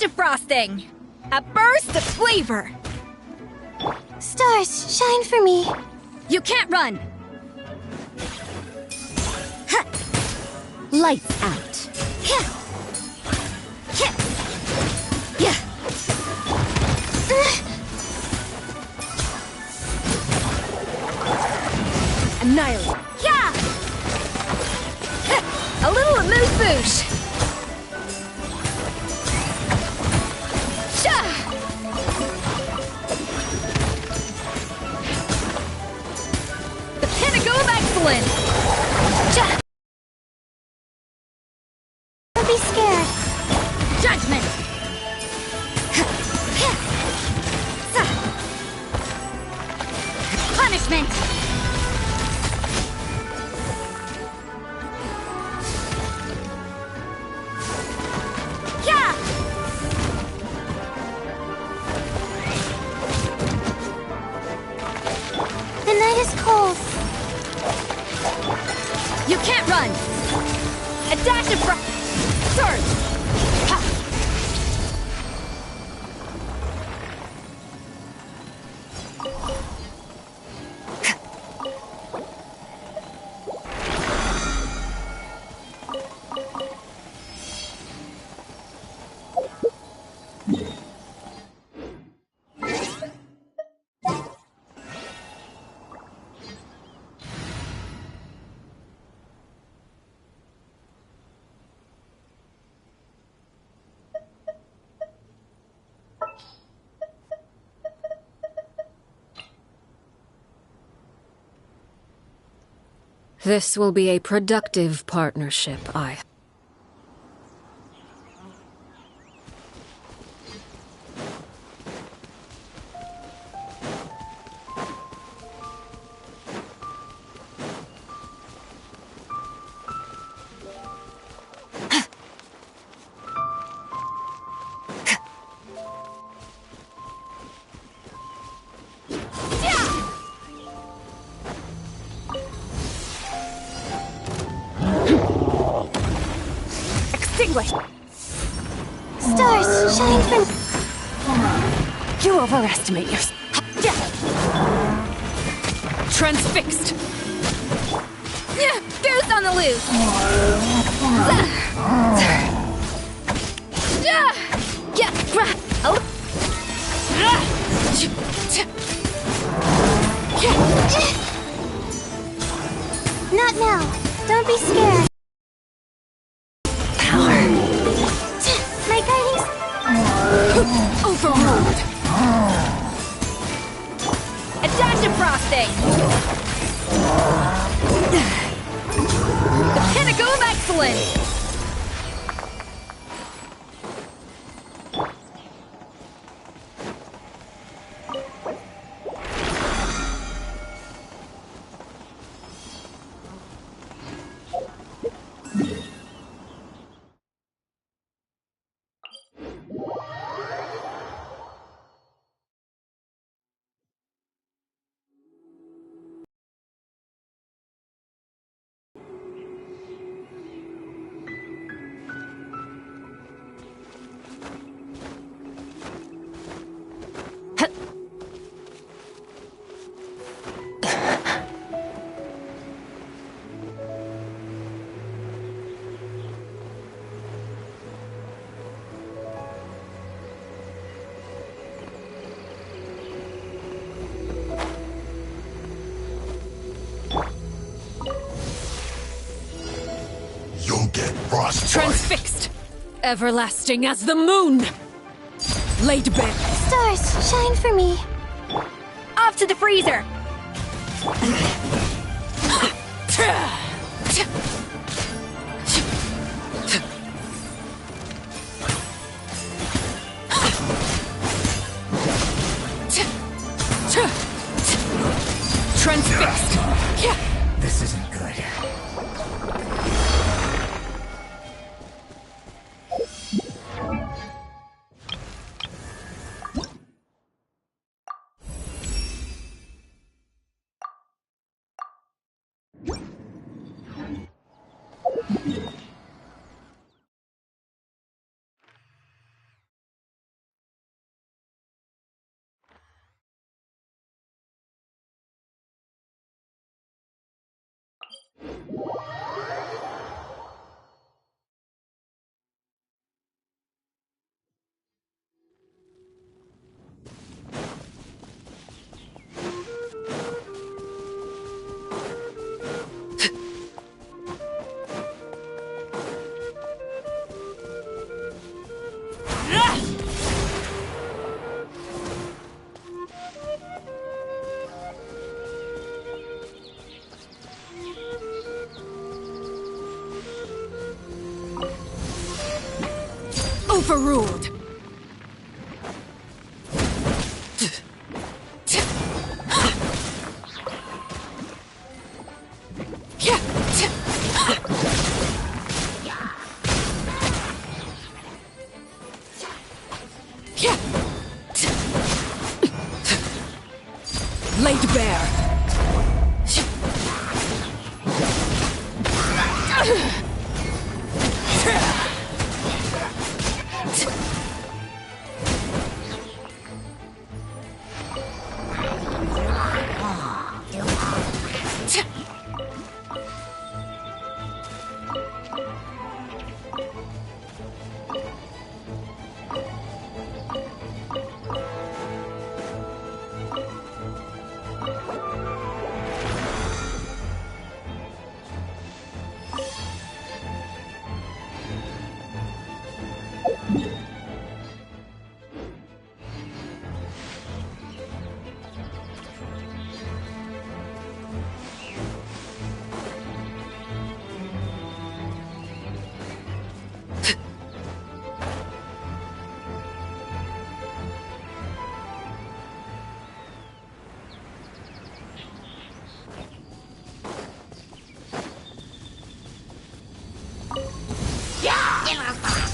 dash of frosting! A burst of flavor! Stars, shine for me. You can't run! Ha! Lights out. Annihilate. Yeah! A little amuse-bouche. Sha! The pinnacle of excellence. Sha! Don't be scared. Judgment. Punishment. The night is cold. You can't run! A dash of surge! Ha! This will be a productive partnership, Extinguish! Stars, shine for me. You overestimate yourself. Transfixed! Goose on the loose! Not now. Don't be scared. Power. My guiding... Overruled! A dash of frosting! The pinnacle of excellence! You'll get frostbite. Transfixed. Everlasting as the moon. Laid bare. Stars, shine for me. Off to the freezer! Transfixed. This isn't good. Overruled. Laid bare.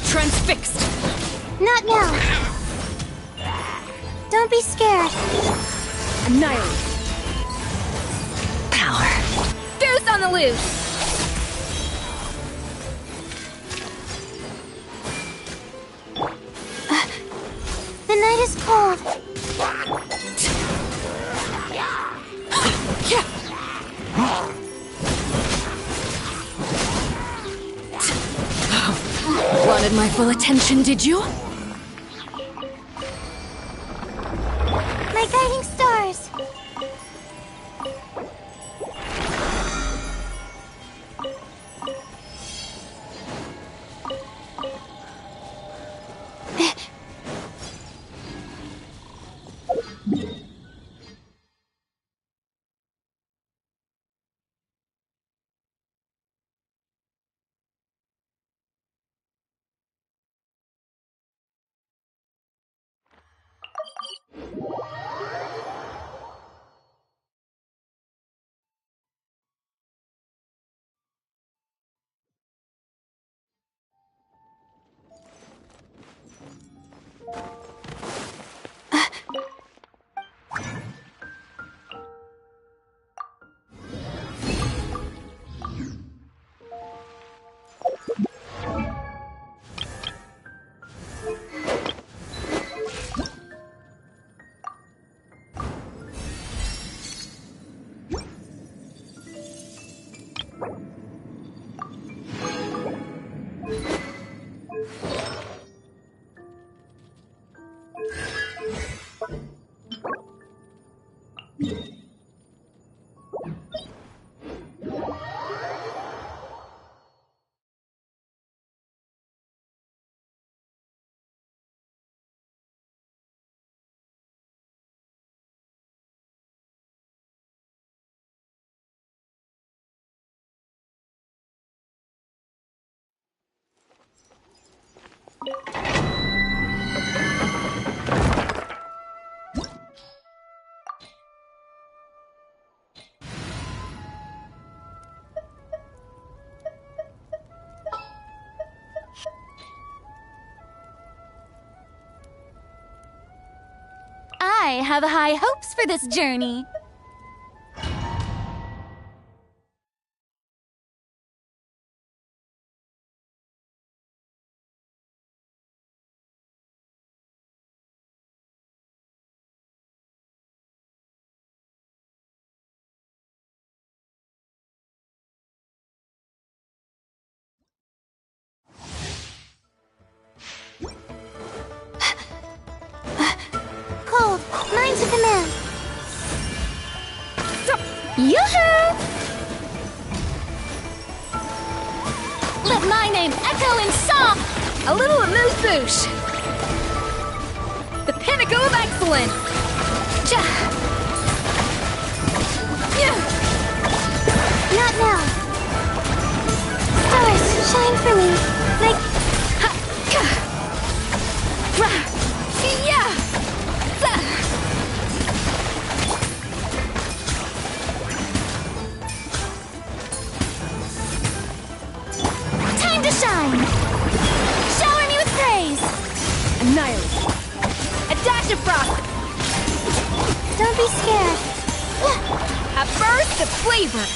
Transfixed! Not now! Don't be scared. Annihilate! Power. Goose on the loose! The night is cold. Wanted my full attention, did you? My guiding stars. I have high hopes for this journey. Yoo-hoo! Let my name echo in song! A little amuse-bouche! The pinnacle of excellence! Ja! Yeah! Not now. Stars, shine for me. Like... Ha! Ka! Ra! Yeah! Za! Time to shine! Shower me with praise! Annihilate! A dash of frost! Don't be scared. A burst of flavor!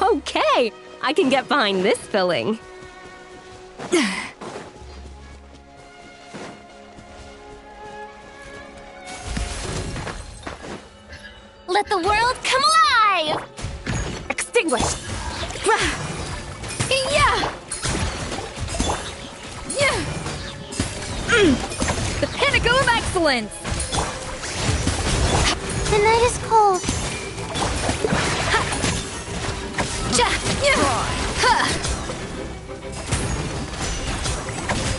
Okay, I can get behind this filling. Let the world come alive! Extinguish! Yeah! Yeah! The pinnacle of excellence! The night is cold. Ja! Yeah! Ha!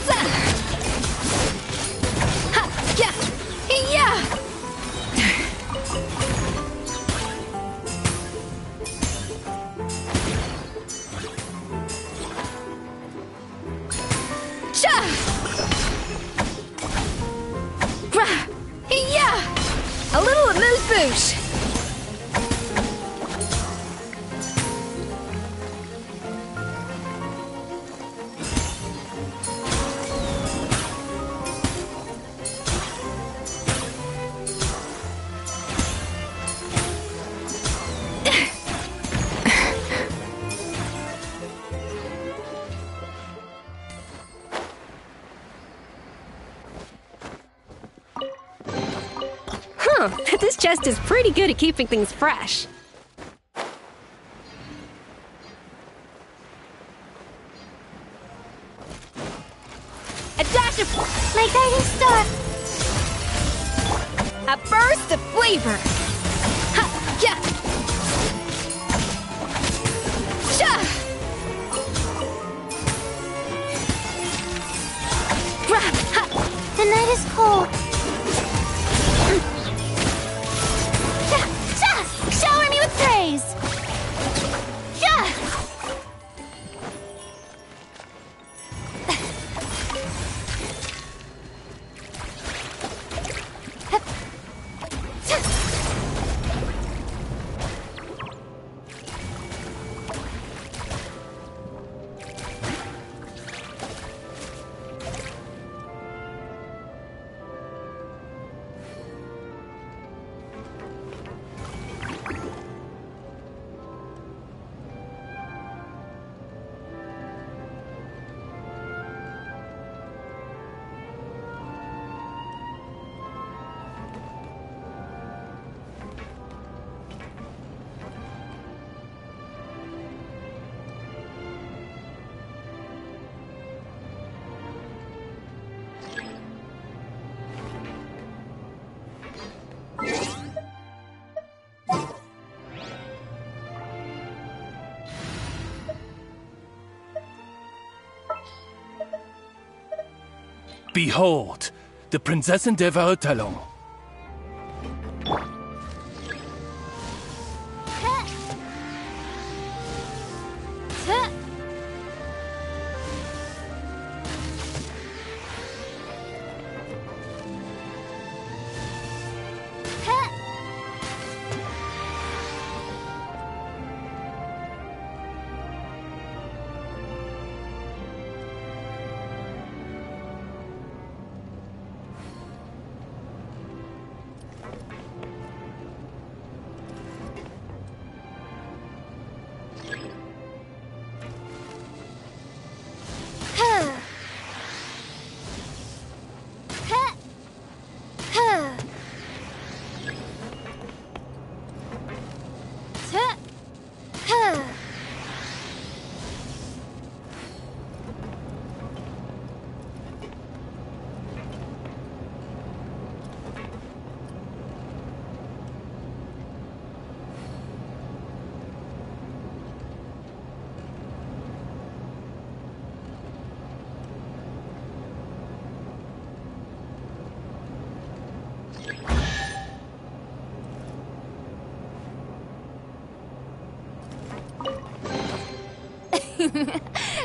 Za! Ha! Yeah! Yeah! Ja! Rah! Yeah! A little amuse-bouche! Huh, this chest is pretty good at keeping things fresh. A dash of... My guiding star! A burst of flavor! Ha! Yeah! Sha! Rah! Ha! The night is cold. Sha! Sha! Shower me with praise! Sha! Behold, the Prinzessin der Verurteilung.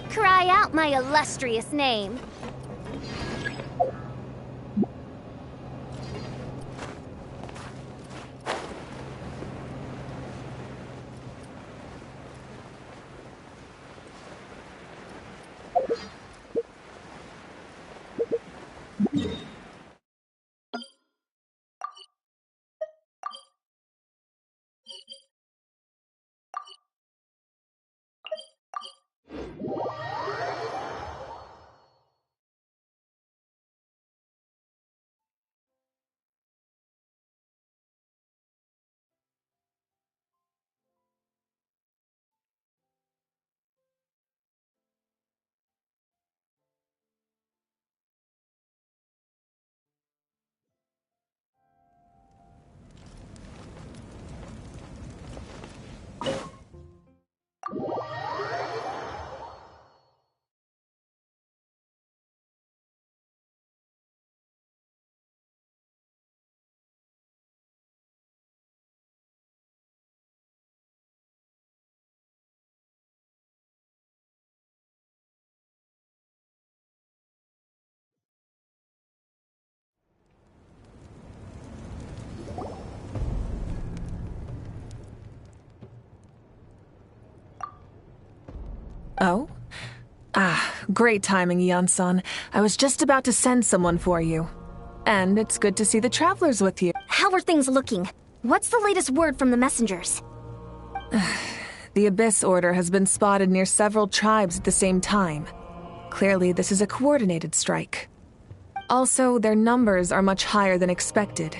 Cry out my illustrious name. Oh? Ah, great timing, Eon-san. I was just about to send someone for you. And it's good to see the travelers with you. How are things looking? What's the latest word from the messengers? The Abyss Order has been spotted near several tribes at the same time. Clearly, this is a coordinated strike. Also, their numbers are much higher than expected.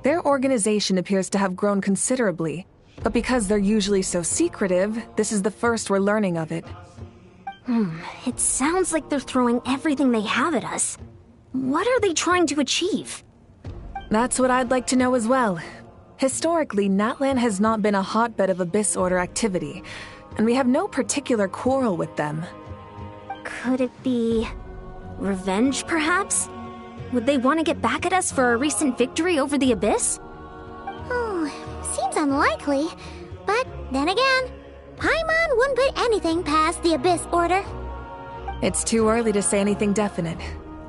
Their organization appears to have grown considerably, but because they're usually so secretive, this is the first we're learning of it. It sounds like they're throwing everything they have at us. What are they trying to achieve? That's what I'd like to know as well. Historically, Natlan has not been a hotbed of Abyss Order activity, and we have no particular quarrel with them. Could it be revenge, perhaps? Would they want to get back at us for a recent victory over the Abyss? Oh, seems unlikely. But then again, Paimon wouldn't put anything past the Abyss Order. It's too early to say anything definite.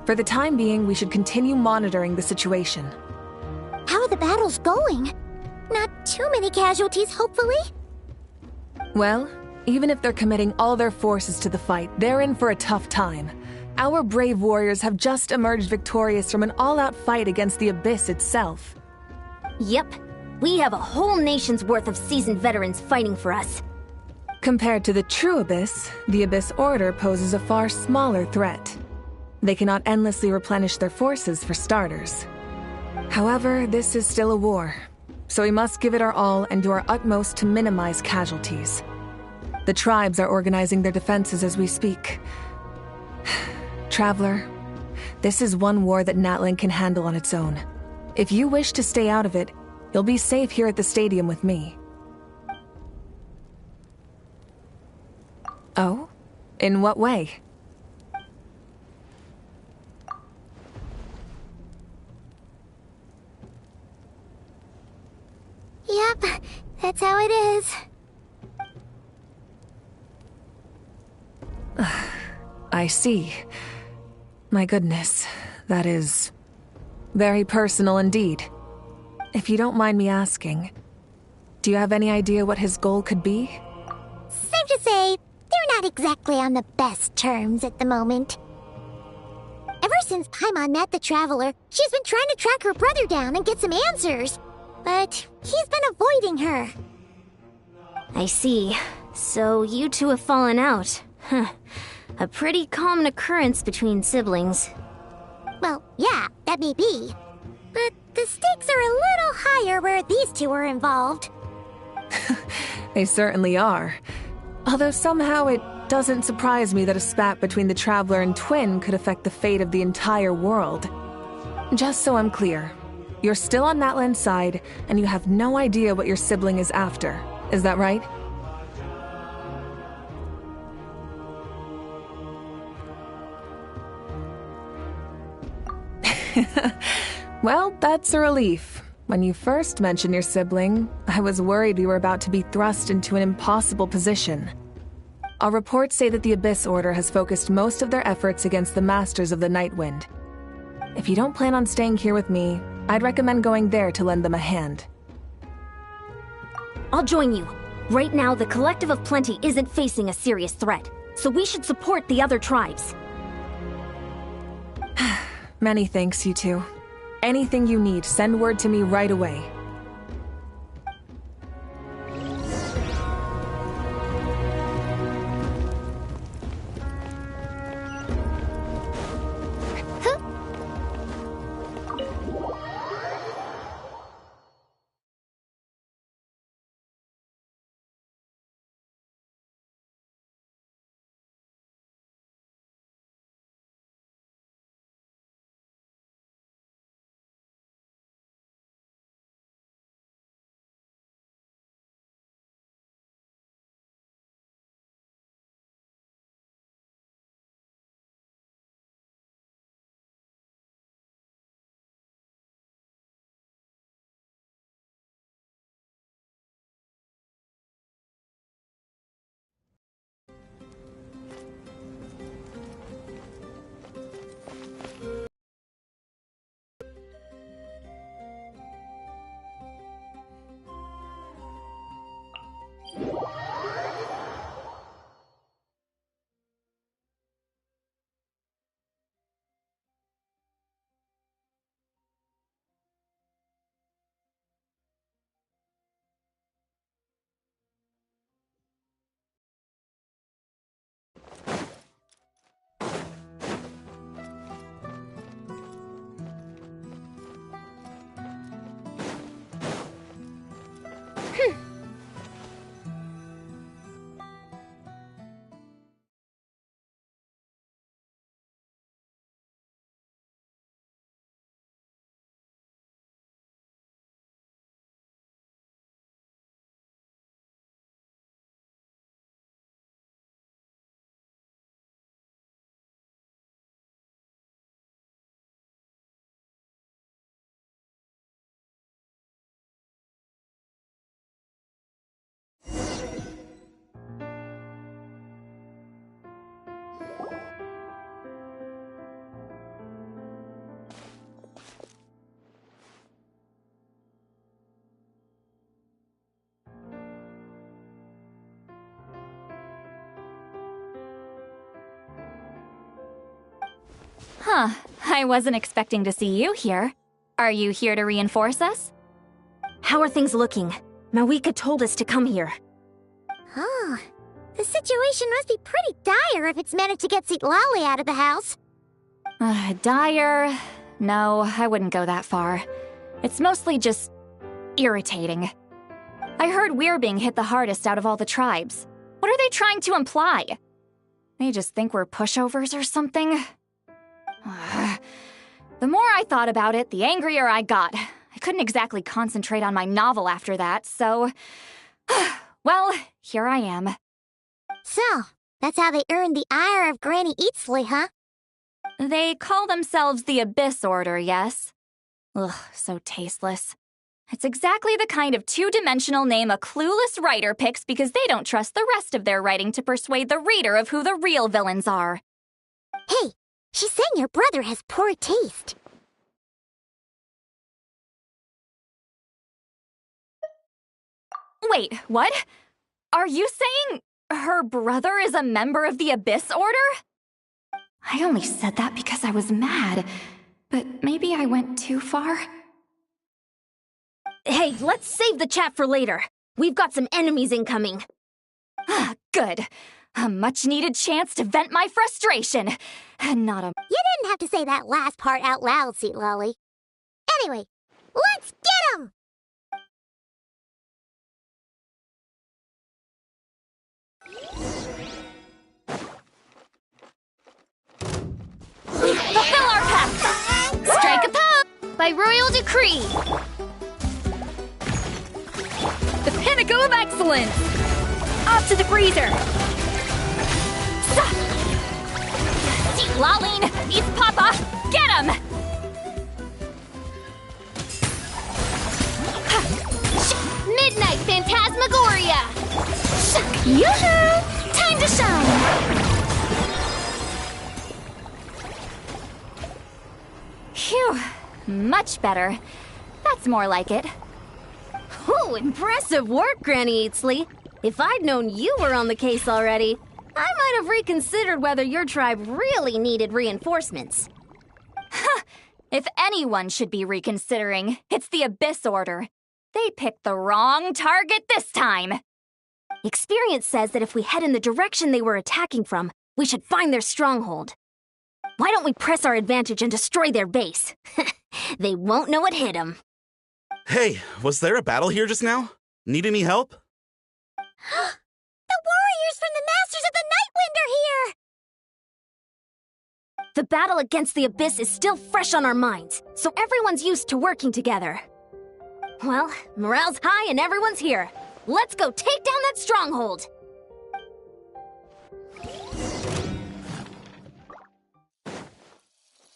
For the time being, we should continue monitoring the situation. How are the battles going? Not too many casualties, hopefully? Well, even if they're committing all their forces to the fight, they're in for a tough time. Our brave warriors have just emerged victorious from an all-out fight against the Abyss itself. Yep. We have a whole nation's worth of seasoned veterans fighting for us. Compared to the true Abyss, the Abyss Order poses a far smaller threat. They cannot endlessly replenish their forces for starters. However, this is still a war, so we must give it our all and do our utmost to minimize casualties. The tribes are organizing their defenses as we speak. Traveler, this is one war that Natlan can handle on its own. If you wish to stay out of it, you'll be safe here at the stadium with me. Oh? In what way? Yep, that's how it is. I see. My goodness, that is very personal indeed. If you don't mind me asking, do you have any idea what his goal could be? Safe to say, they're not exactly on the best terms at the moment. Ever since Paimon met the Traveler, she's been trying to track her brother down and get some answers. But he's been avoiding her. I see. So you two have fallen out. Huh. A pretty common occurrence between siblings. Well, yeah, that may be. But the stakes are a little higher where these two are involved. They certainly are. Although somehow it doesn't surprise me that a spat between the Traveler and Twin could affect the fate of the entire world. Just so I'm clear, you're still on Natlan's side, and you have no idea what your sibling is after. Is that right? Well, that's a relief. When you first mentioned your sibling, I was worried we were about to be thrust into an impossible position. Our reports say that the Abyss Order has focused most of their efforts against the Masters of the Nightwind. If you don't plan on staying here with me, I'd recommend going there to lend them a hand. I'll join you. Right now, the Collective of Plenty isn't facing a serious threat, so we should support the other tribes. Many thanks, you two. Anything you need, send word to me right away. Huh, I wasn't expecting to see you here. Are you here to reinforce us? How are things looking? Mawika told us to come here. Oh, the situation must be pretty dire if it's managed to get Lolly out of the house. Dire? No, I wouldn't go that far. It's mostly just irritating. I heard we're being hit the hardest out of all the tribes. What are they trying to imply? They just think we're pushovers or something? The more I thought about it, the angrier I got. I couldn't exactly concentrate on my novel after that, so... well, here I am. So, that's how they earned the ire of Granny Eatsley, huh? They call themselves the Abyss Order, yes? Ugh, so tasteless. It's exactly the kind of two-dimensional name a clueless writer picks because they don't trust the rest of their writing to persuade the reader of who the real villains are. Hey, she's saying your brother has poor taste. Wait, what? Are you saying her brother is a member of the Abyss Order? I only said that because I was mad, but maybe I went too far. Hey, let's save the chat for later. We've got some enemies incoming. Good. A much-needed chance to vent my frustration. Not a... You didn't have to say that last part out loud, Sweet Lolly. Anyway, let's get 'em! Fulfill our pact! Strike a pose! By royal decree! The pinnacle of excellence! Off to the freezer! See, Laline! It's Papa! Get him! Midnight Phantasmagoria! Yoo-hoo! Time to shine! Phew. Much better. That's more like it. Ooh, impressive work, Granny Eatsley. If I'd known you were on the case already, I might have reconsidered whether your tribe really needed reinforcements. If anyone should be reconsidering, it's the Abyss Order. They picked the wrong target this time. Experience says that if we head in the direction they were attacking from, we should find their stronghold. Why don't we press our advantage and destroy their base? They won't know what hit them. Hey, was there a battle here just now? Need any help? The warriors from the Masters of the Nightwind are here! The battle against the Abyss is still fresh on our minds, so everyone's used to working together. Well, morale's high and everyone's here. Let's go take down that stronghold!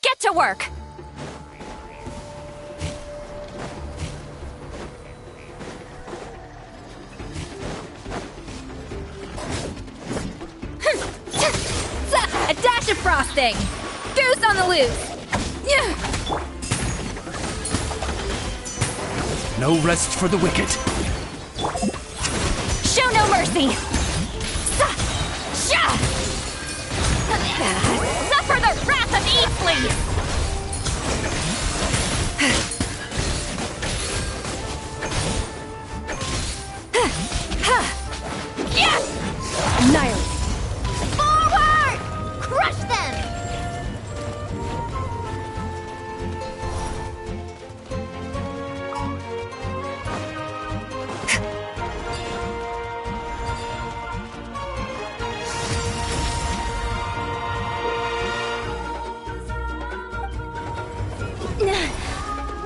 Get to work! A dash of frosting! Goose on the loose! No rest for the wicked. Show no mercy! Suffer the wrath of Eatsley! Annihilate! Forward! Crush them!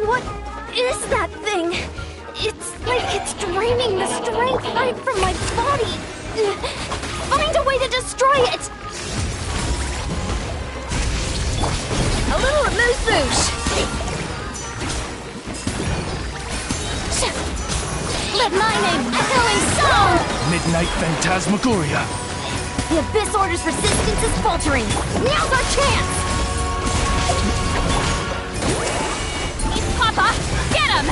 What is that thing? It's like it's draining the strength right from my body. Find a way to destroy it! A little amuse-bouche! Let my name echo in song! Midnight Phantasmagoria. The Abyss Order's resistance is faltering. Now's our chance! Papa, get him!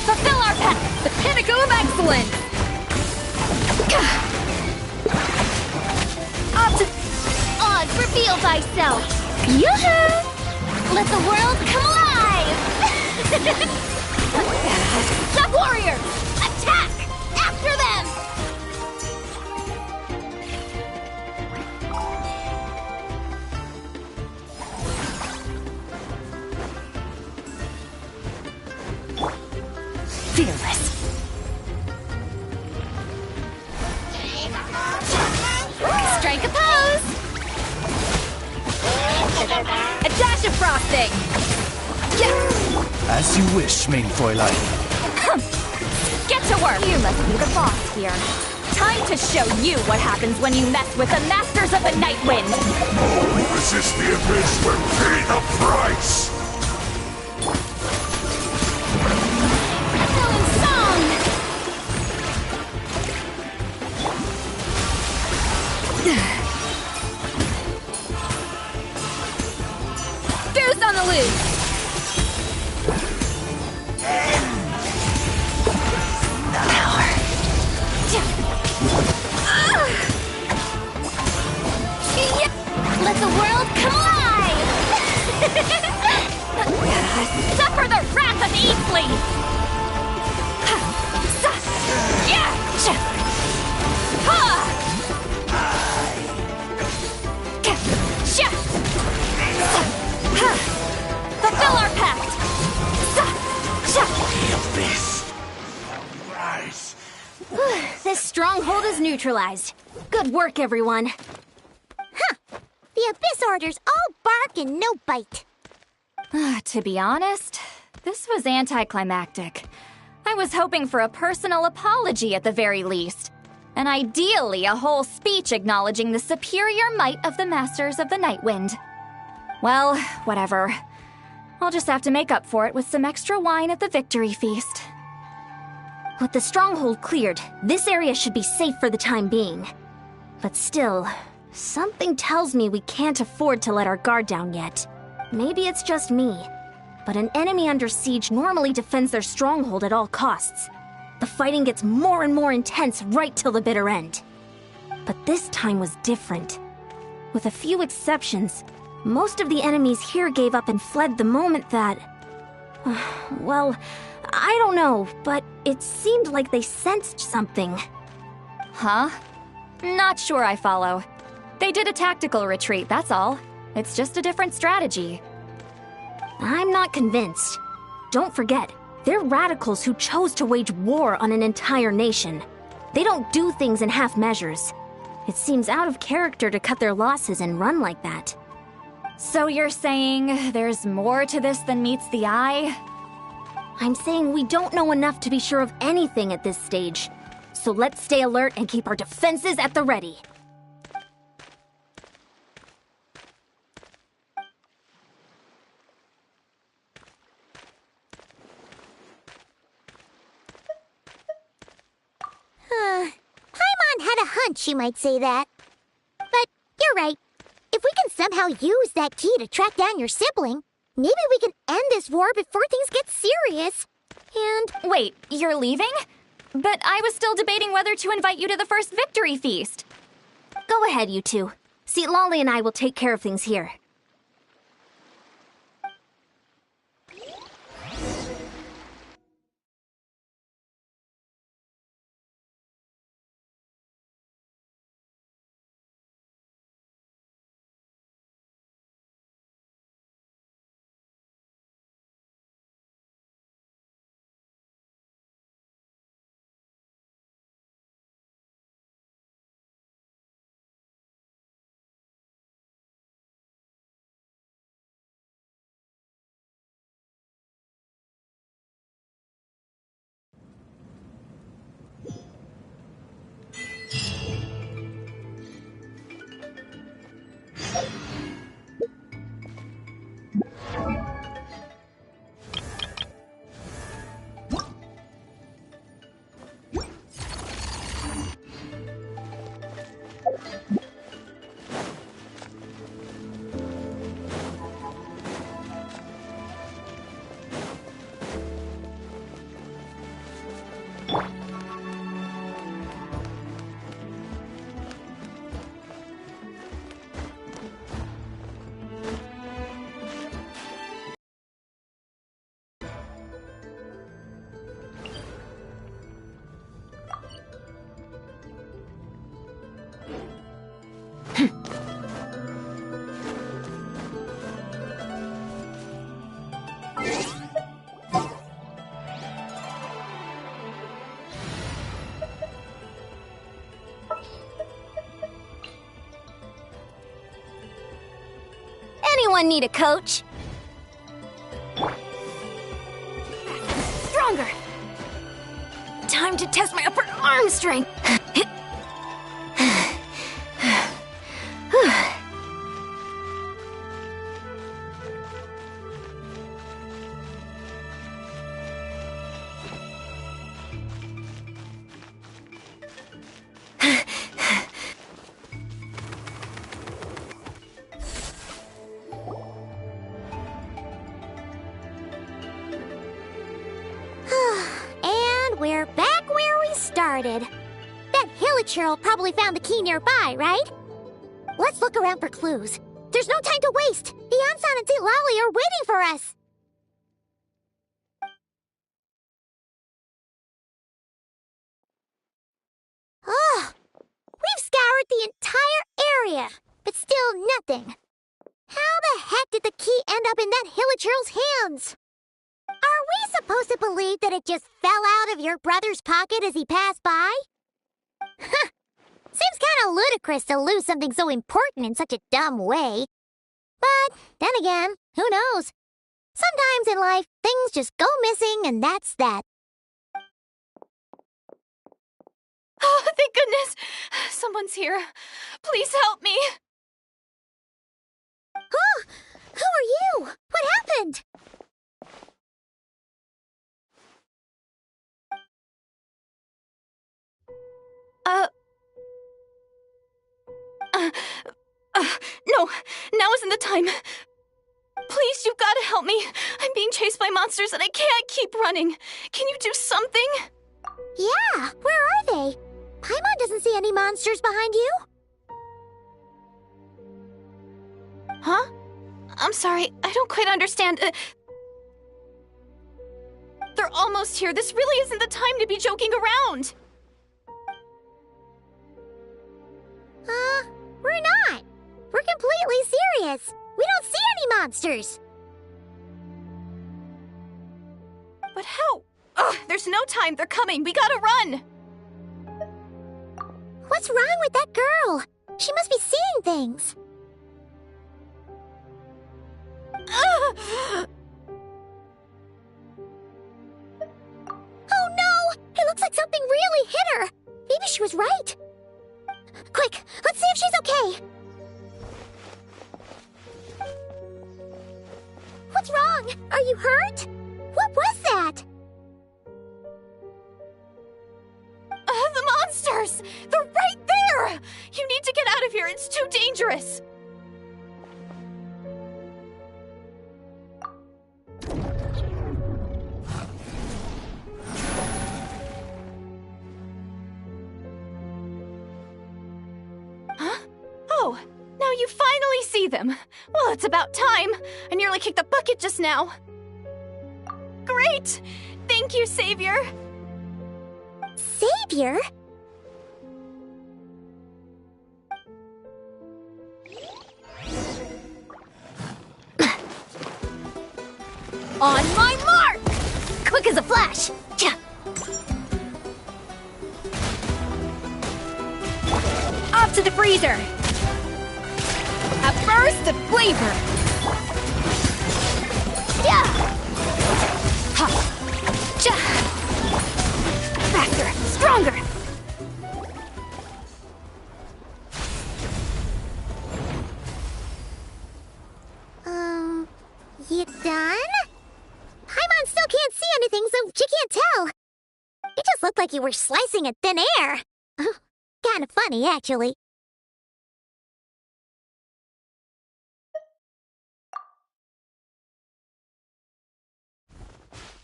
Fulfill our pact! The pinnacle of excellence! Odd, reveal thyself! Yoo-hoo! Let the world come alive! The warriors! Attack! After them! Fearless. Strike a pose! A dash of frosting! As you wish, main Fräulein. Get to work! You must be the boss here. Time to show you what happens when you mess with the Masters of the Night Wind! Resist the abyss will pay the price! Villain song! Goose on the loose! Let the world come alive! Suffer the wrath of Eastleaf! Fulfill our pact! This rise. This stronghold is neutralized. Good work, everyone. The Abyss Order's all bark and no bite. To be honest, this was anticlimactic. I was hoping for a personal apology at the very least. And ideally, a whole speech acknowledging the superior might of the Masters of the Night Wind. Well, whatever. I'll just have to make up for it with some extra wine at the victory feast. With the stronghold cleared, this area should be safe for the time being. But still, something tells me we can't afford to let our guard down yet. Maybe it's just me, but an enemy under siege normally defends their stronghold at all costs. The fighting gets more and more intense right till the bitter end. But this time was different. With a few exceptions, most of the enemies here gave up and fled the moment that... well, I don't know, but it seemed like they sensed something. Huh? Not sure I follow. They did a tactical retreat, that's all. It's just a different strategy. I'm not convinced. Don't forget, they're radicals who chose to wage war on an entire nation. They don't do things in half measures. It seems out of character to cut their losses and run like that. So you're saying there's more to this than meets the eye? I'm saying we don't know enough to be sure of anything at this stage. So let's stay alert and keep our defenses at the ready. Paimon had a hunch you might say that. But you're right. If we can somehow use that key to track down your sibling, maybe we can end this war before things get serious. And... Wait, you're leaving? But I was still debating whether to invite you to the first victory feast. Go ahead, you two. Lolly and I will take care of things here. anyone need a coach? Stronger! Time to test my upper arm strength! We're back where we started. That Hilichurl probably found the key nearby, right? Let's look around for clues. There's no time to waste. The Ansan and Lali are waiting for us. Oh, we've scoured the entire area, but still nothing. How the heck did the key end up in that Hilichurl's hands? Are we supposed to believe that it just fell out of your brother's pocket as he passed by? Seems kind of ludicrous to lose something so important in such a dumb way. But then again, who knows? Sometimes in life, things just go missing and that's that. Oh, thank goodness! Someone's here. Please help me! Oh, who are you? What happened? No, now isn't the time. Please, you've got to help me. I'm being chased by monsters and I can't keep running. Can you do something? Yeah, where are they? Paimon doesn't see any monsters behind you. Huh? I'm sorry, I don't quite understand. They're almost here. This really isn't the time to be joking around. We're not. We're completely serious. We don't see any monsters. But how? Ugh, there's no time. They're coming. We gotta run. What's wrong with that girl? She must be seeing things. Oh no! It looks like something really hit her. Maybe she was right. Quick, let's see if she's okay. What's wrong? Are you hurt? What was that? The monsters! They're right there! You need to get out of here. It's too dangerous. Oh, now you finally see them. Well, it's about time. I nearly kicked the bucket just now. Great! Thank you, Savior. Savior? On my mark! Quick as a flash! Cha! Off to the freezer! A burst of flavor! Yeah! Ha! Cha! Faster! Stronger! You done? Paimon still can't see anything, so she can't tell. It just looked like you were slicing at thin air. Kind of funny, actually.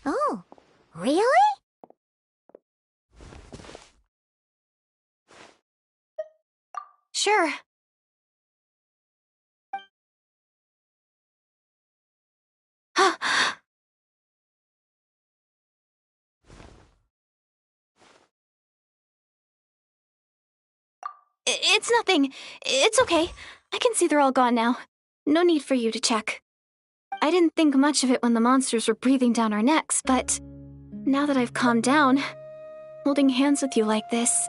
Oh, really? Sure. It's nothing. It's okay. I can see they're all gone now. No need for you to check. I didn't think much of it when the monsters were breathing down our necks, but now that I've calmed down, holding hands with you like this,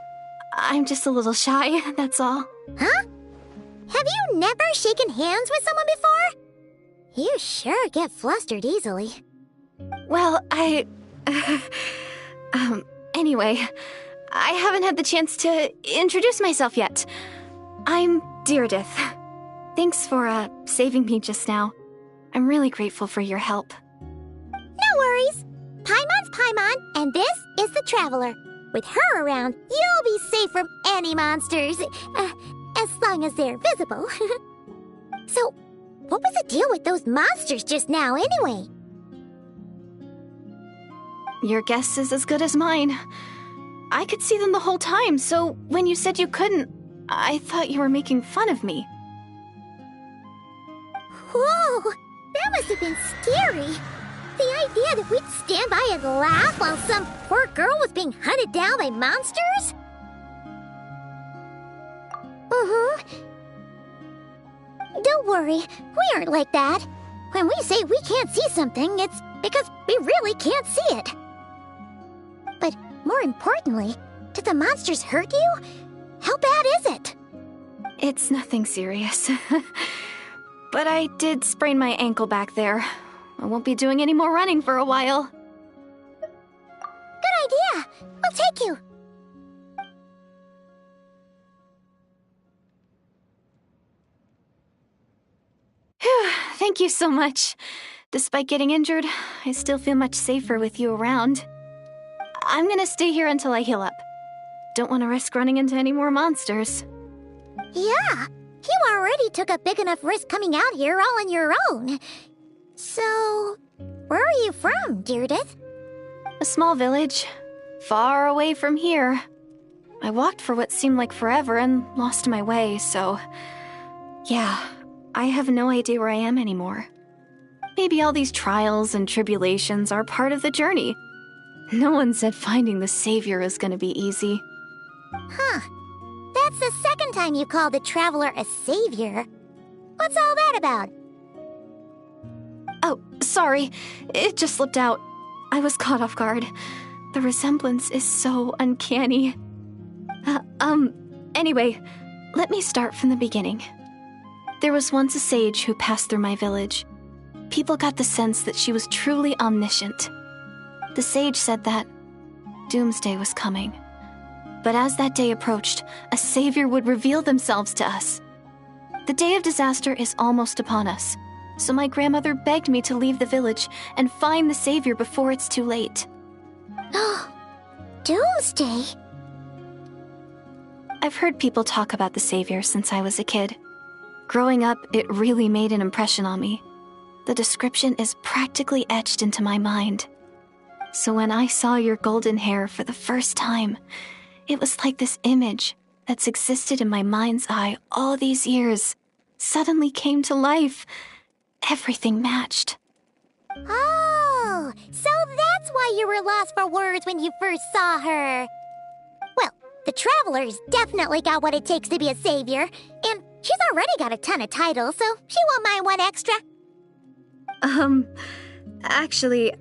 I'm just a little shy, that's all. Huh? Have you never shaken hands with someone before? You sure get flustered easily. Well, anyway, I haven't had the chance to introduce myself yet. I'm Deirdith. Thanks for, saving me just now. I'm really grateful for your help. No worries. Paimon's Paimon, and this is the Traveler. With her around, you'll be safe from any monsters. As long as they're visible. So, what was the deal with those monsters just now, anyway? Your guess is as good as mine. I could see them the whole time, so when you said you couldn't, I thought you were making fun of me. Whoa! That must have been scary. The idea that we'd stand by and laugh while some poor girl was being hunted down by monsters? Don't worry, we aren't like that. When we say we can't see something, it's because we really can't see it. But more importantly, did the monsters hurt you? How bad is it? It's nothing serious. But I did sprain my ankle back there. I won't be doing any more running for a while. Good idea! We'll take you! Phew, thank you so much. Despite getting injured, I still feel much safer with you around. I'm gonna stay here until I heal up. Don't want to risk running into any more monsters. Yeah, you already took a big enough risk coming out here all on your own. So, where are you from, Deirdith? A small village, far away from here. I walked for what seemed like forever and lost my way, so... yeah, I have no idea where I am anymore. Maybe all these trials and tribulations are part of the journey. No one said finding the Savior is gonna be easy. Huh. That's the second time you called the Traveler a savior. What's all that about? Oh, sorry. It just slipped out. I was caught off guard. The resemblance is so uncanny. Anyway, let me start from the beginning. There was once a sage who passed through my village. People got the sense that she was truly omniscient. The sage said that doomsday was coming. But as that day approached, a savior would reveal themselves to us. The day of disaster is almost upon us, so my grandmother begged me to leave the village and find the savior before it's too late. Doomsday? I've heard people talk about the savior since I was a kid. Growing up, it really made an impression on me. The description is practically etched into my mind. So when I saw your golden hair for the first time, it was like this image that's existed in my mind's eye all these years suddenly came to life. Everything matched. Oh, so that's why you were lost for words when you first saw her. Well, the Traveler's definitely got what it takes to be a savior, and she's already got a ton of titles, so she won't mind one extra. Actually,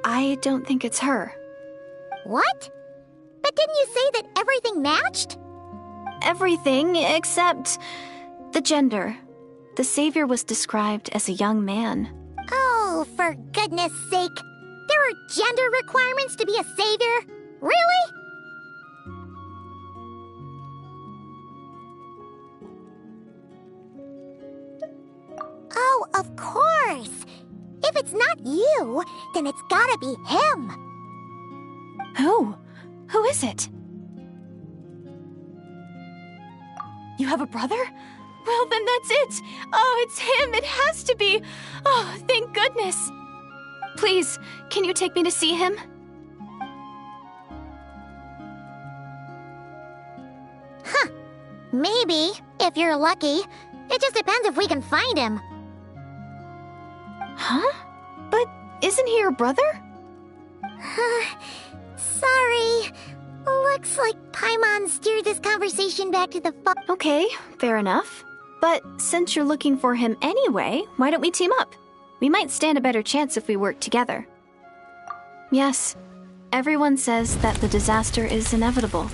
I don't think it's her. What? But didn't you say that everything matched? Everything except the gender. The savior was described as a young man. Oh, for goodness sake. There are gender requirements to be a savior? Really? Oh, of course. If it's not you, then it's gotta be him. Who? Who is it? You have a brother? Well, then that's it. Oh, it's him. It has to be. Oh, thank goodness. Please, can you take me to see him? Huh. Maybe, if you're lucky. It just depends if we can find him. Huh? But isn't he your brother? Sorry. Looks like Paimon steered this conversation back to the Okay, fair enough. But since you're looking for him anyway, why don't we team up? We might stand a better chance if we work together. Yes, everyone says that the disaster is inevitable.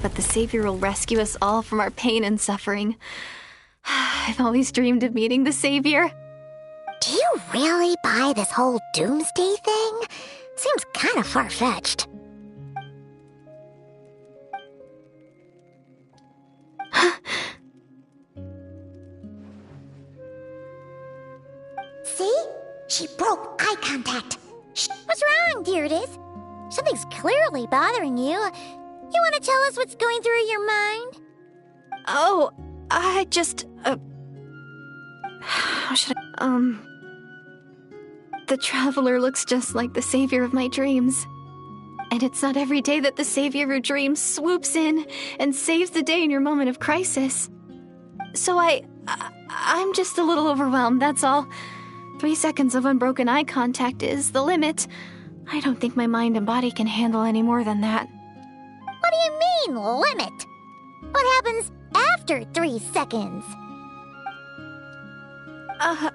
But the Savior will rescue us all from our pain and suffering. I've always dreamed of meeting the Savior. Do you really buy this whole doomsday thing? Seems kind of far-fetched. See? She broke eye contact. What's wrong, Deirdis? Something's clearly bothering you. You want to tell us what's going through your mind? Oh, I just, how should I, The Traveler looks just like the savior of my dreams. And it's not every day that the savior of your dreams swoops in and saves the day in your moment of crisis. So I'm just a little overwhelmed, that's all. 3 seconds of unbroken eye contact is the limit. I don't think my mind and body can handle any more than that. What do you mean, limit? What happens after 3 seconds?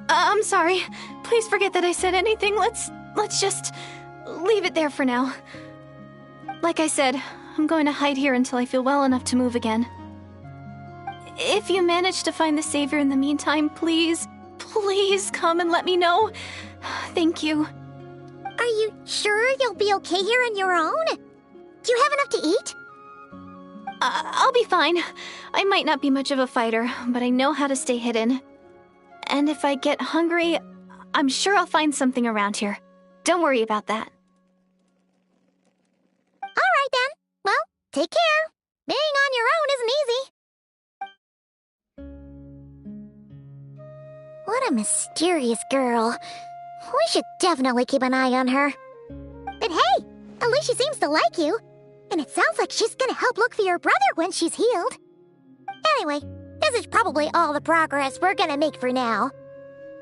I'm sorry. Please forget that I said anything. Let's just leave it there for now. Like I said, I'm going to hide here until I feel well enough to move again. If you manage to find the Savior in the meantime, please come and let me know. Thank you. Are you sure you'll be okay here on your own? Do you have enough to eat? I'll be fine. I might not be much of a fighter, but I know how to stay hidden. And if I get hungry, I'm sure I'll find something around here. Don't worry about that. All right then. Well, take care. Being on your own isn't easy. What a mysterious girl. We should definitely keep an eye on her. But hey, at least she seems to like you. And it sounds like she's gonna help look for your brother when she's healed. Anyway, this is probably all the progress we're gonna make for now.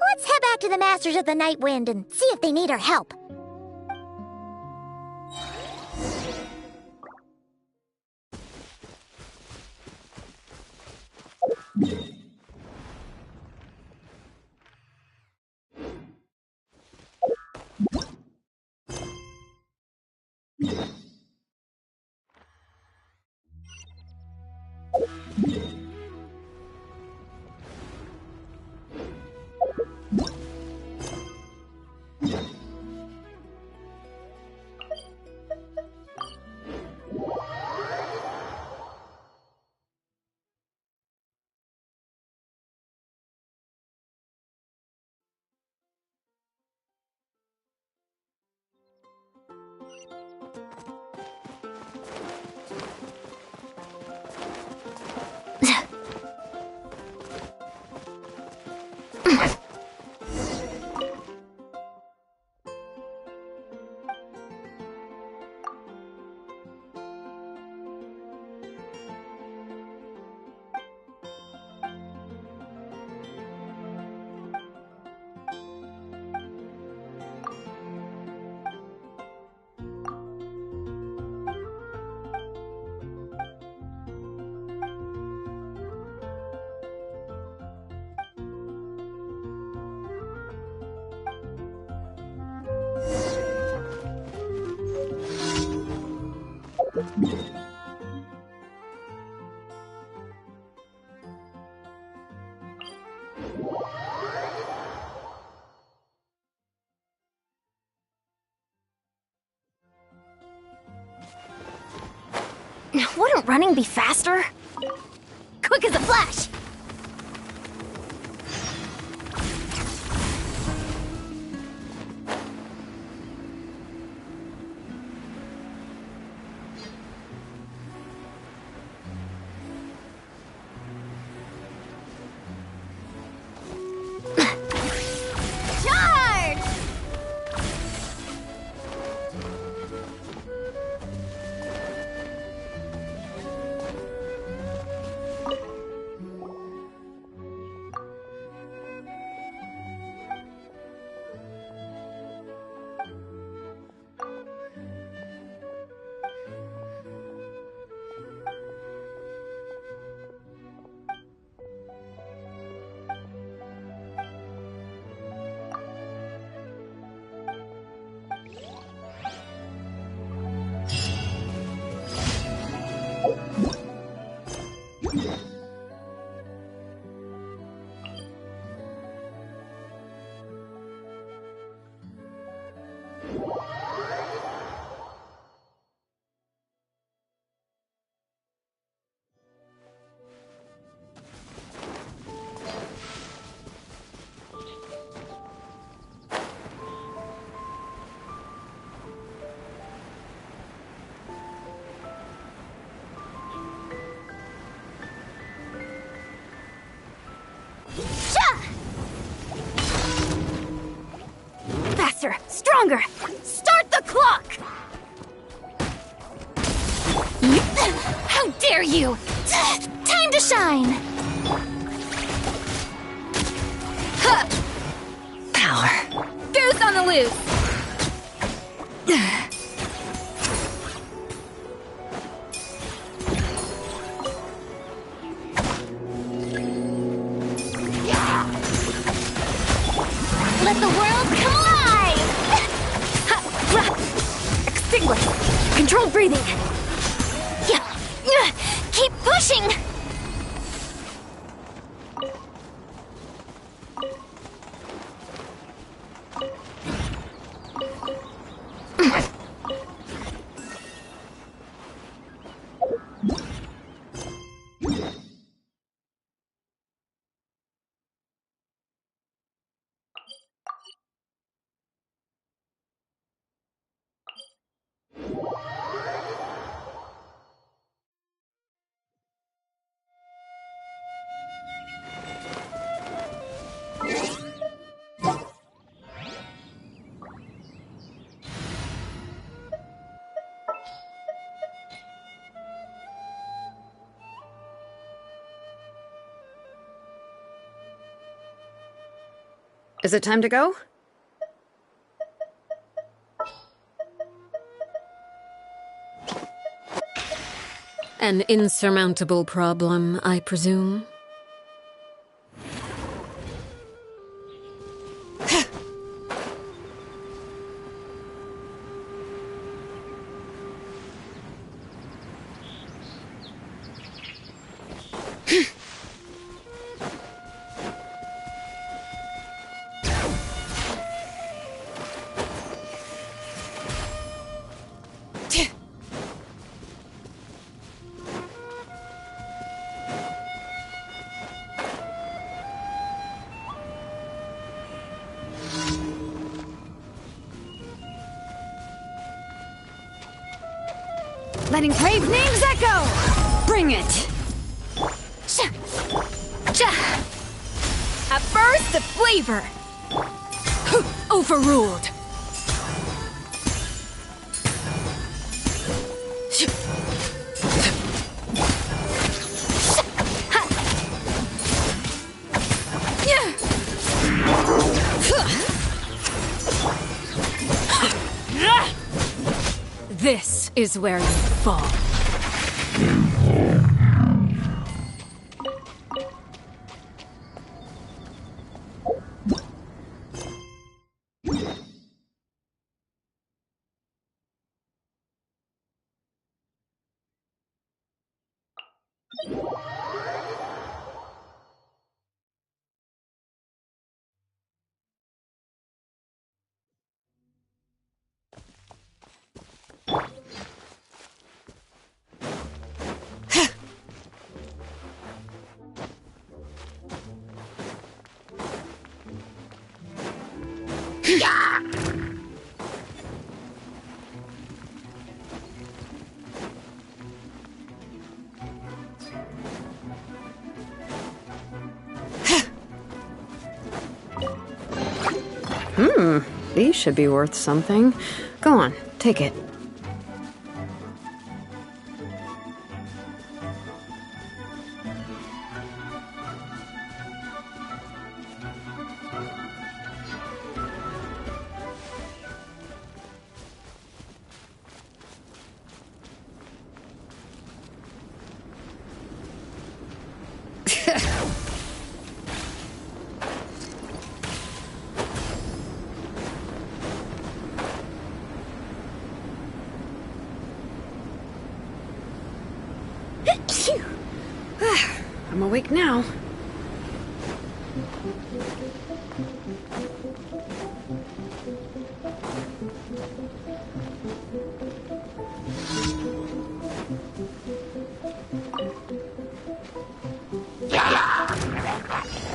Let's head back to the Masters of the Night Wind and see if they need our help. Wouldn't running be faster? Quick as a flash! Stronger! Start the clock! How dare you! Time to shine! Power. Goose on the loose! Let the world come alive! Extinguish! Controlled breathing! Keep pushing! Is it time to go? An insurmountable problem, I presume. Letting brave names echo! Bring it! A burst of flavor! Overruled. This is where you fall. These should be worth something. Go on, take it. I'm awake now.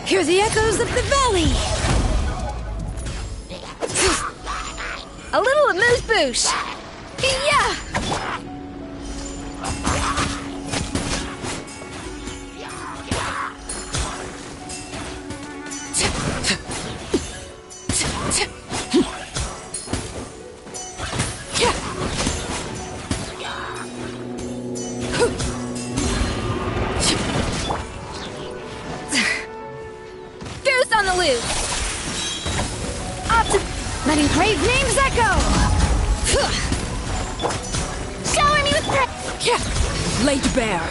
Hear the echoes of the valley! A little amuse-bouche! Yeah! on the loose! Letting brave names echo! Shower me with Laid bare.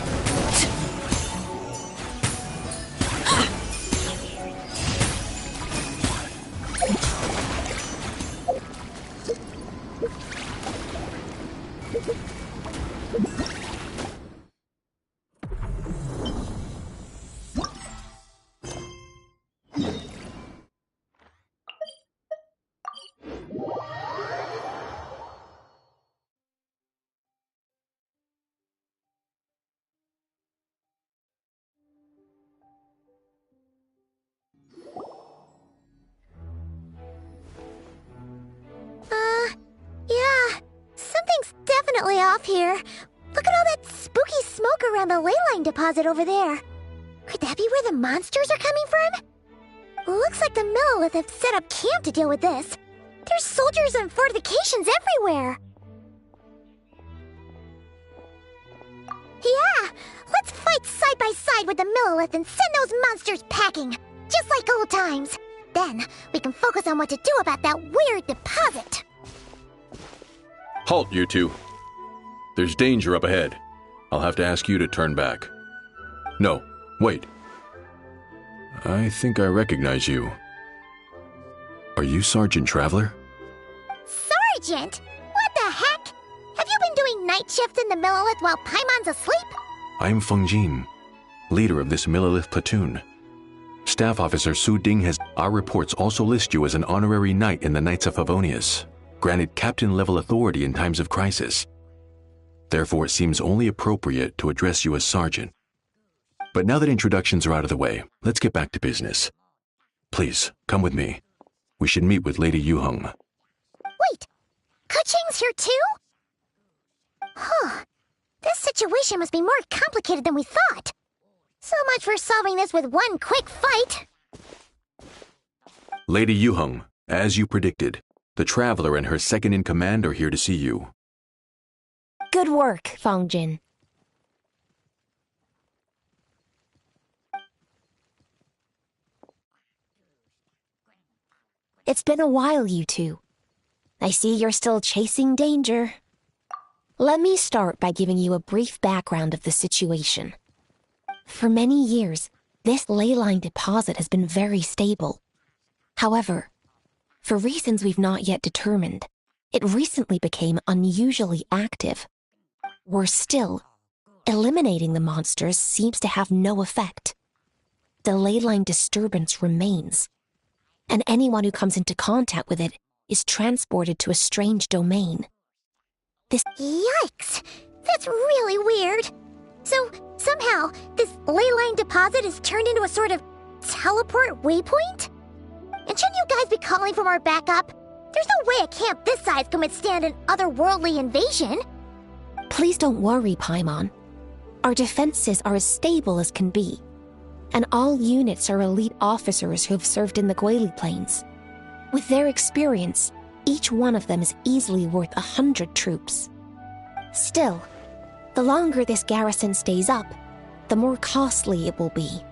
Yeah. Something's definitely off here. Look at all that spooky smoke around the ley line deposit over there. Could that be where the monsters are coming from? Looks like the Millilith have set up camp to deal with this. There's soldiers and fortifications everywhere. Yeah, let's fight side by side with the Millilith and send those monsters packing, just like old times. Then, we can focus on what to do about that weird deposit. Halt, you two. There's danger up ahead. I'll have to ask you to turn back. No, wait. I think I recognize you. Are you Sergeant Traveler? Sergeant? What the heck? Have you been doing night shifts in the Millilith while Paimon's asleep? I am Feng Jin, leader of this Millilith platoon. Staff Officer Su Ding has... Our reports also list you as an honorary knight in the Knights of Favonius, granted captain-level authority in times of crisis. Therefore, it seems only appropriate to address you as Sergeant. But now that introductions are out of the way, let's get back to business. Please, come with me. We should meet with Lady Yuheng. Wait, Kuching's here too? Huh. This situation must be more complicated than we thought. So much for solving this with one quick fight. Lady Yuheng, as you predicted, the Traveler and her second-in-command are here to see you. Good work, Feng Jin. It's been a while, you two. I see you're still chasing danger. Let me start by giving you a brief background of the situation. For many years, this ley line deposit has been very stable. However, for reasons we've not yet determined, it recently became unusually active. Worse still, eliminating the monsters seems to have no effect. The ley line disturbance remains, and anyone who comes into contact with it is transported to a strange domain. Yikes! That's really weird. So, somehow, this ley line deposit is turned into a sort of teleport waypoint? And shouldn't you guys be calling for more backup? There's no way a camp this size can withstand an otherworldly invasion. Please don't worry, Paimon. Our defenses are as stable as can be, and all units are elite officers who have served in the Guili Plains. With their experience, each one of them is easily worth 100 troops. Still, the longer this garrison stays up, the more costly it will be.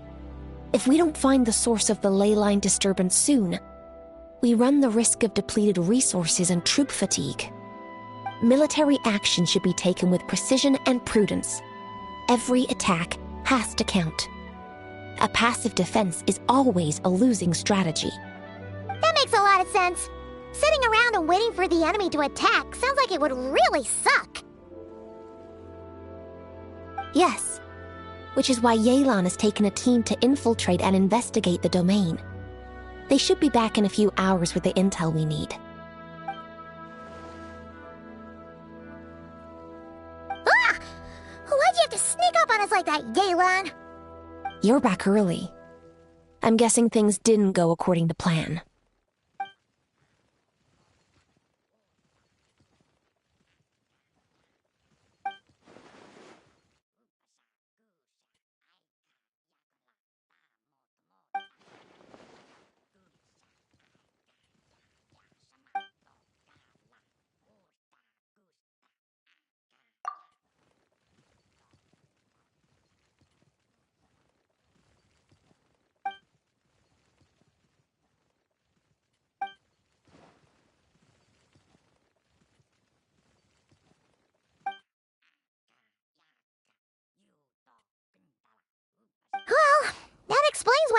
If we don't find the source of the ley line disturbance soon, we run the risk of depleted resources and troop fatigue. Military action should be taken with precision and prudence. Every attack has to count. A passive defense is always a losing strategy. That makes a lot of sense. Sitting around and waiting for the enemy to attack sounds like it would really suck. Yes, which is why Yelan has taken a team to infiltrate and investigate the domain. They should be back in a few hours with the intel we need. Ah! Why'd you have to sneak up on us like that, Yelan? You're back early. I'm guessing things didn't go according to plan.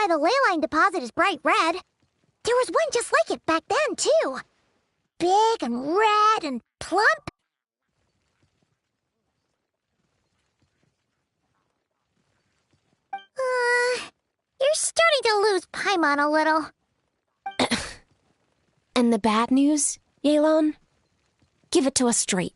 why the ley line deposit is bright red. There was one just like it back then, too. Big and red and plump. You're starting to lose Paimon a little. And the bad news, Yelan? Give it to us straight.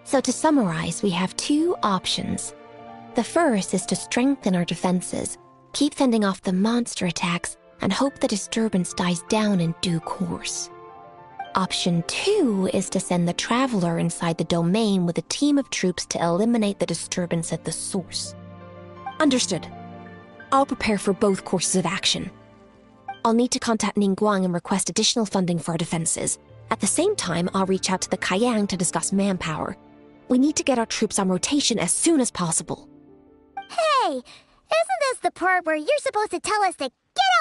So to summarize, we have two options. The first is to strengthen our defenses, keep fending off the monster attacks, and hope the disturbance dies down in due course. Option 2 is to send the Traveler inside the domain with a team of troops to eliminate the disturbance at the source. Understood. I'll prepare for both courses of action. I'll need to contact Ningguang and request additional funding for our defenses. At the same time, I'll reach out to the Kayang to discuss manpower. We need to get our troops on rotation as soon as possible. Hey, isn't this the part where you're supposed to tell us to get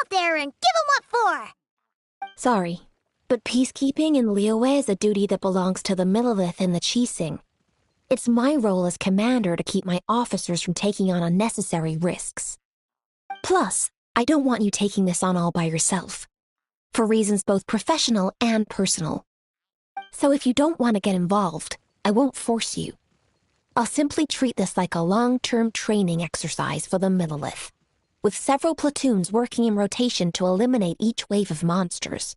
out there and give 'em what for? Sorry, but peacekeeping in Liyue is a duty that belongs to the Millelith and the Qixing. It's my role as commander to keep my officers from taking on unnecessary risks. Plus, I don't want you taking this on all by yourself, for reasons both professional and personal. So if you don't want to get involved, I won't force you. I'll simply treat this like a long-term training exercise for the Millelith, with several platoons working in rotation to eliminate each wave of monsters.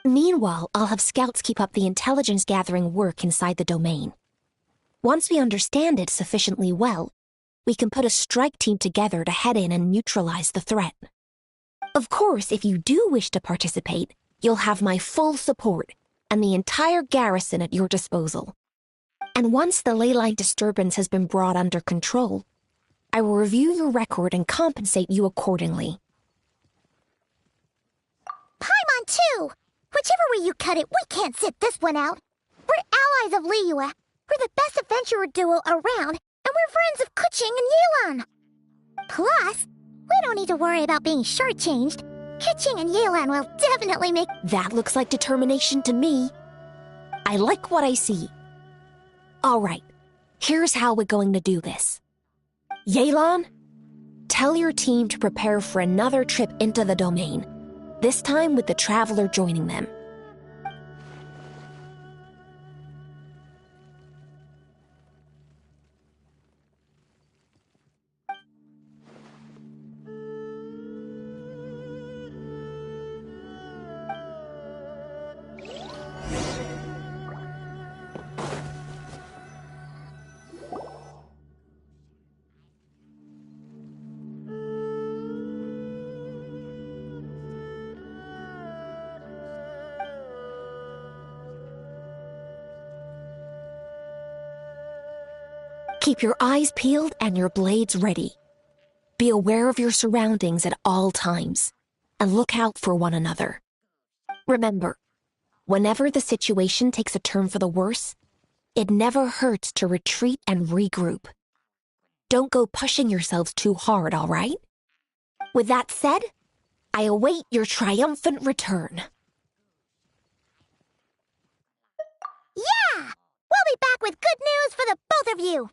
Meanwhile, I'll have scouts keep up the intelligence-gathering work inside the domain. Once we understand it sufficiently well, we can put a strike team together to head in and neutralize the threat. Of course, if you do wish to participate, you'll have my full support and the entire garrison at your disposal. And once the ley line disturbance has been brought under control, I will review your record and compensate you accordingly. Paimon, too! Whichever way you cut it, we can't sit this one out. We're allies of Liyue. We're the best adventurer duo around, and we're friends of Keqing and Yelan. Plus, we don't need to worry about being shortchanged. Keqing and Yelan will definitely make... That looks like determination to me. I like what I see. All right, here's how we're going to do this. Yelan, tell your team to prepare for another trip into the domain, this time with the Traveler joining them. Keep your eyes peeled and your blades ready. Be aware of your surroundings at all times, and look out for one another. Remember, whenever the situation takes a turn for the worse, it never hurts to retreat and regroup. Don't go pushing yourselves too hard, all right? With that said, I await your triumphant return. Yeah! We'll be back with good news for the both of you!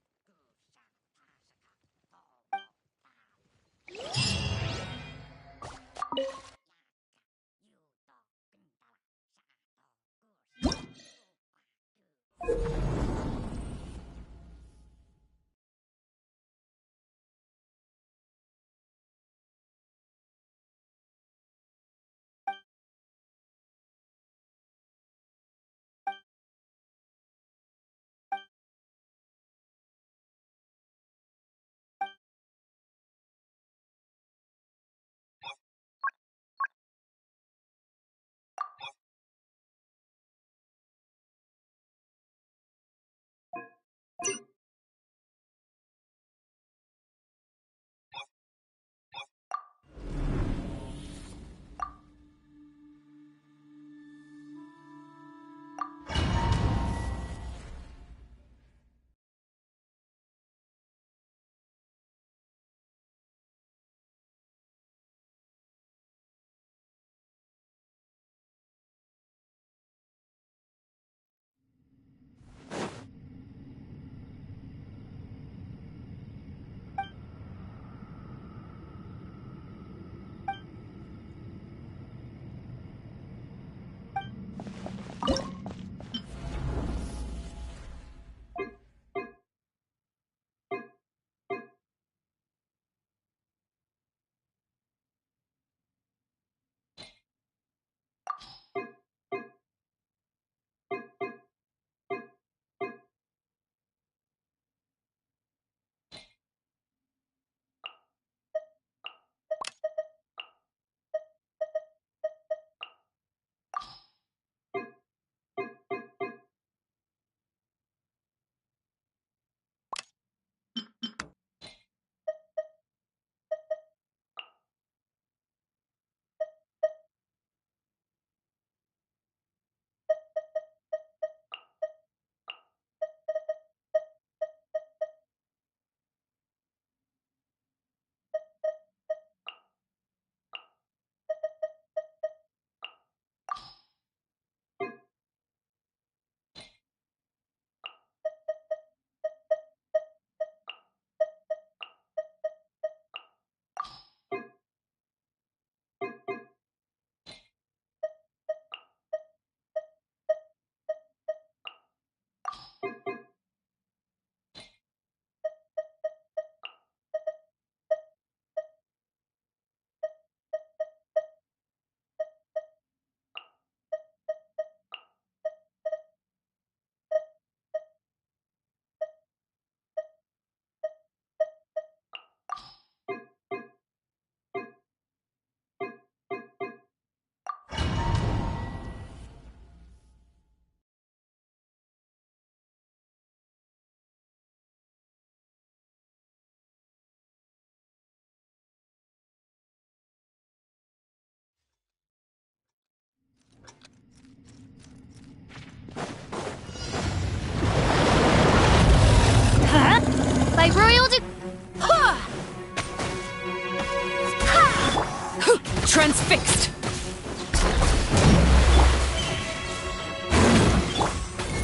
transfixed!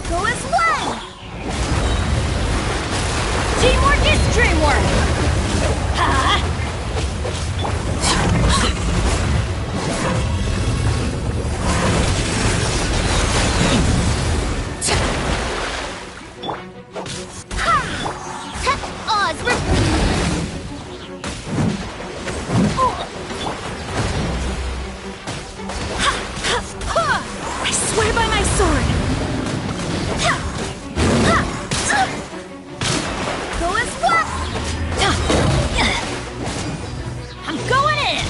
Go as one! Teamwork is dreamwork! Ha! I swear by my sword! Go as one! I'm going in!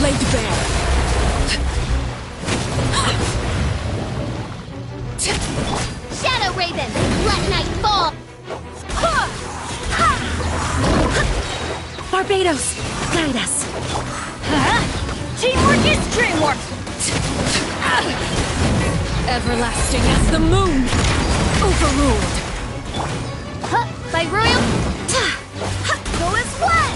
Laid bare! Shadow Raven, let night fall! Barbados, guide us! Teamwork is dreamwork! Everlasting as the moon! Overruled! By royal... Go as one!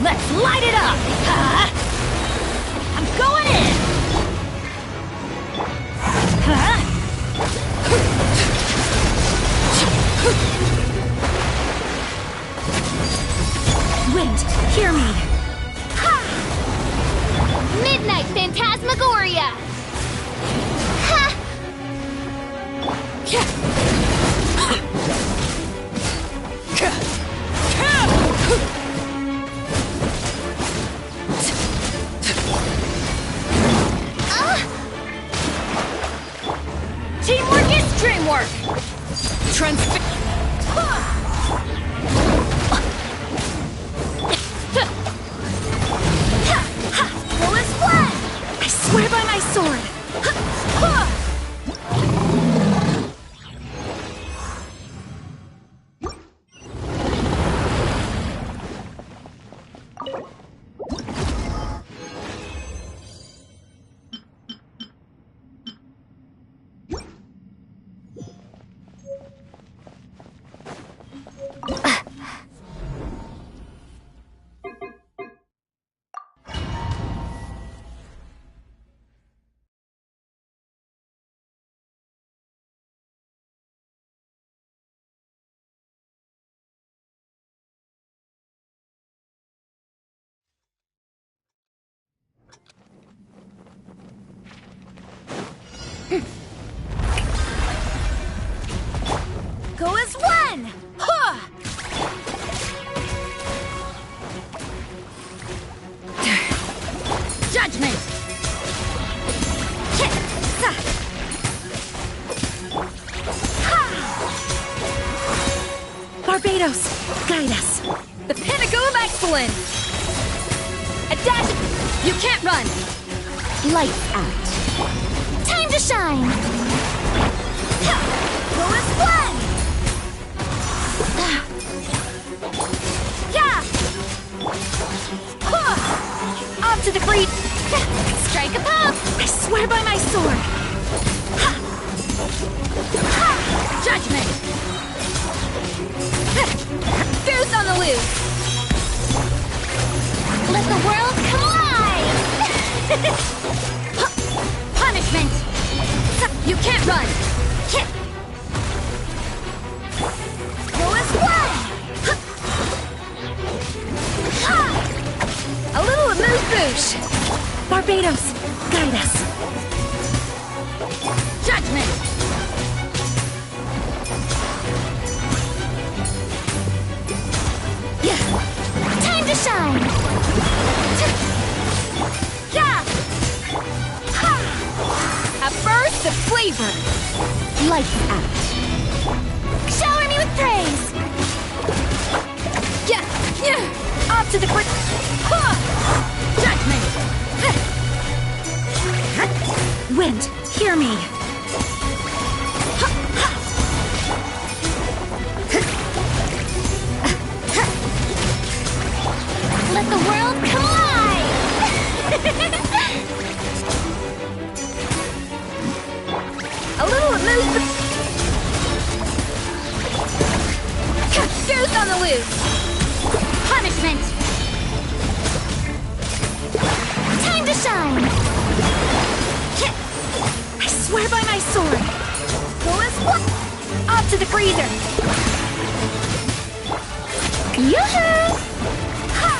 Let's light it up! I'm going in! Wind, hear me! Midnight Phantasmagoria! Ha! Teamwork is dreamwork! Transfix... Go as one! I swear by my sword! Go as one! Judgment! Barbados, guide us! The pinnacle of excellence! A dash! You can't run! Lights out. Time to shine! Go as one! Yeah! Off to the creep! Strike a pose! I swear by my sword! Judgment! Goose on the loose! Let the world collide! Punishment! You can't run! Go as one! A little amuse-bouche! Barbados, guide us! Judgment! Time to shine! Yeah! A burst of flavor! Lights out. Shower me with praise! Yeah! Off to the quick... Judgment! Wind, hear me! Let the world collide! loose! Punishment! Time to shine! I swear by my sword! Coolest what? Off to the freezer! Yoo-hoo! Ha!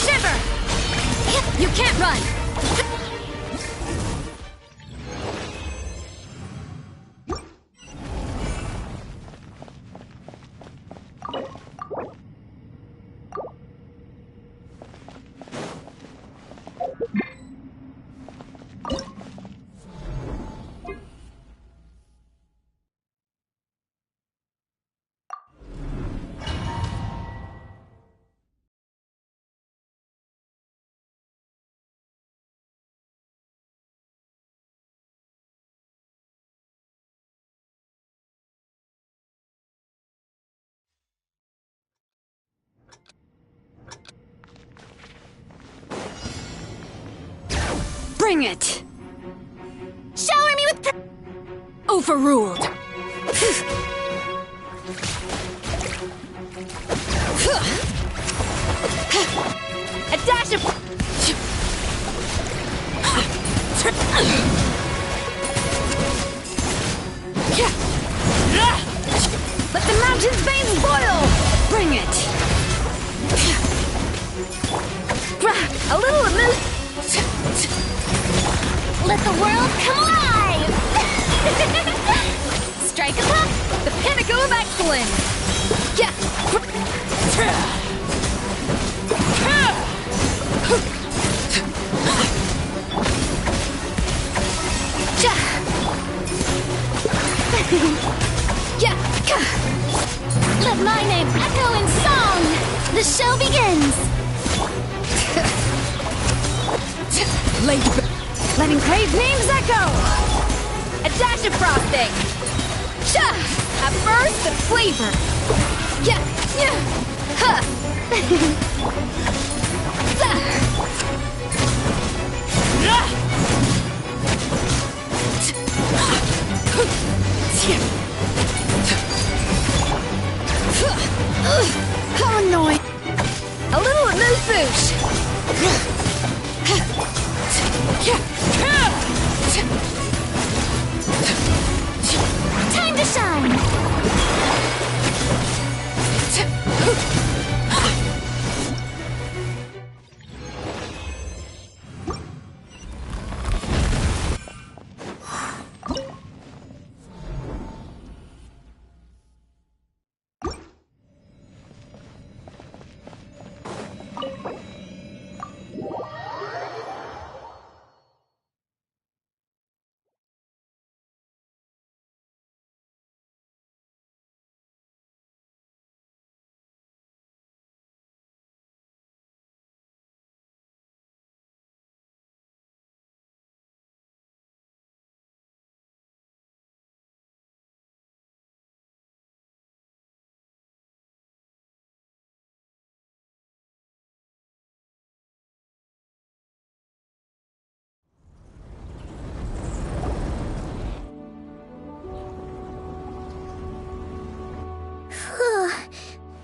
Shiver! You can't run! Bring it! Shower me with Overruled! A dash of... Let the mountain's veins boil! Bring it! A little amuse... Let the world come alive! Strike a puck! The pinnacle of excellence! Yeah! Let my name echo in song! The show begins! Letting Crave's names echo! A dash of frosting! A burst of flavor! How annoying! A little amuse-bouche! Time to shine!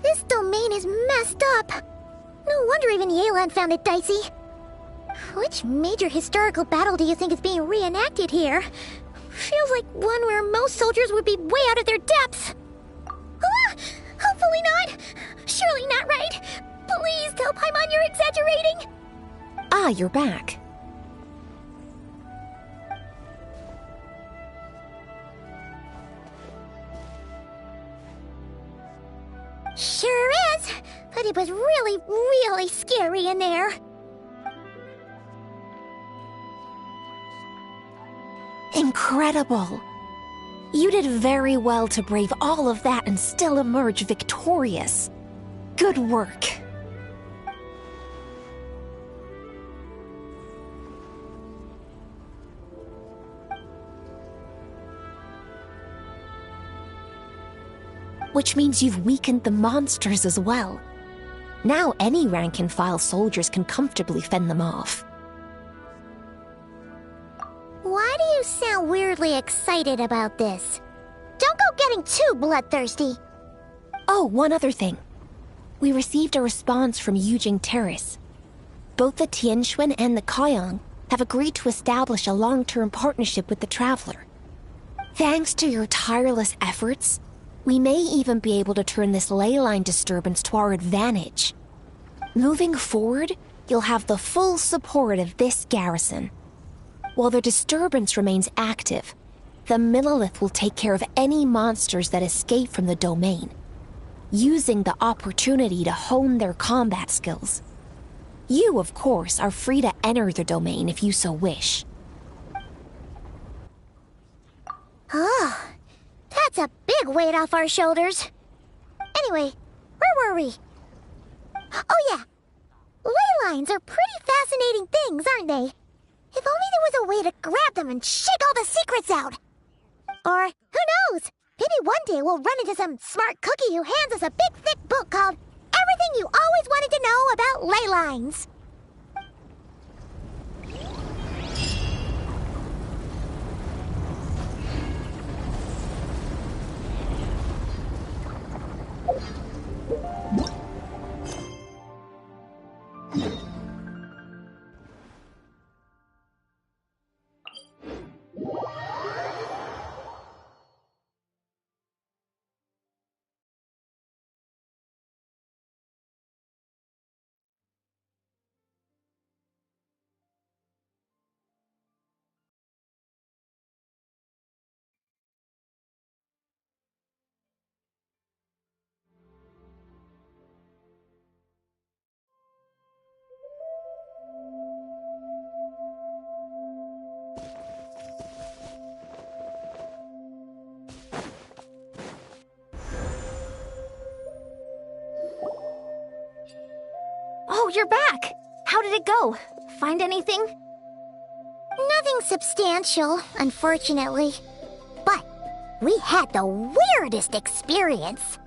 This domain is messed up. No wonder even Yelan found it dicey. Which major historical battle do you think is being reenacted here? Feels like one where most soldiers would be way out of their depths. Ah, hopefully not. Surely not right. Please tell Paimon you're exaggerating. Ah, you're back. Sure is, but it was really, really scary in there. Incredible! You did very well to brave all of that and still emerge victorious. Good work. Which means you've weakened the monsters as well. Now any rank-and-file soldiers can comfortably fend them off. Why do you sound weirdly excited about this? Don't go getting too bloodthirsty. Oh, one other thing. We received a response from Yujing Terrace. Both the Tianxuan and the Kaiyang have agreed to establish a long-term partnership with the Traveler. Thanks to your tireless efforts, we may even be able to turn this ley line disturbance to our advantage. Moving forward, you'll have the full support of this garrison. While the disturbance remains active, the Millelith will take care of any monsters that escape from the domain, using the opportunity to hone their combat skills. You, of course, are free to enter the domain if you so wish. Oh, that's a big weight off our shoulders. Anyway, where were we? Oh yeah, ley lines are pretty fascinating things, aren't they? If only there was a way to grab them and shake all the secrets out. Or, who knows, maybe one day we'll run into some smart cookie who hands us a big thick book called Everything You Always Wanted to Know About Ley Lines. Oh, you're back! How did it go? Find anything? Nothing substantial, unfortunately. But we had the weirdest experience.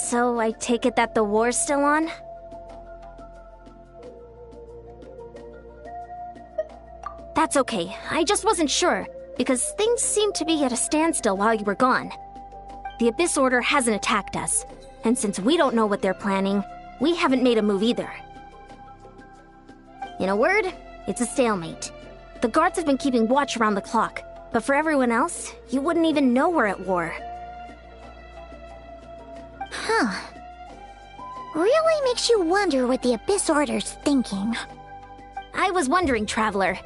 So I take it that the war's still on? That's okay. I just wasn't sure, because things seemed to be at a standstill while you were gone. The Abyss Order hasn't attacked us, and since we don't know what they're planning, we haven't made a move either. In a word, it's a stalemate. The guards have been keeping watch around the clock, but for everyone else, you wouldn't even know we're at war. Huh. Really makes you wonder what the Abyss Order's thinking. I was wondering, Traveler.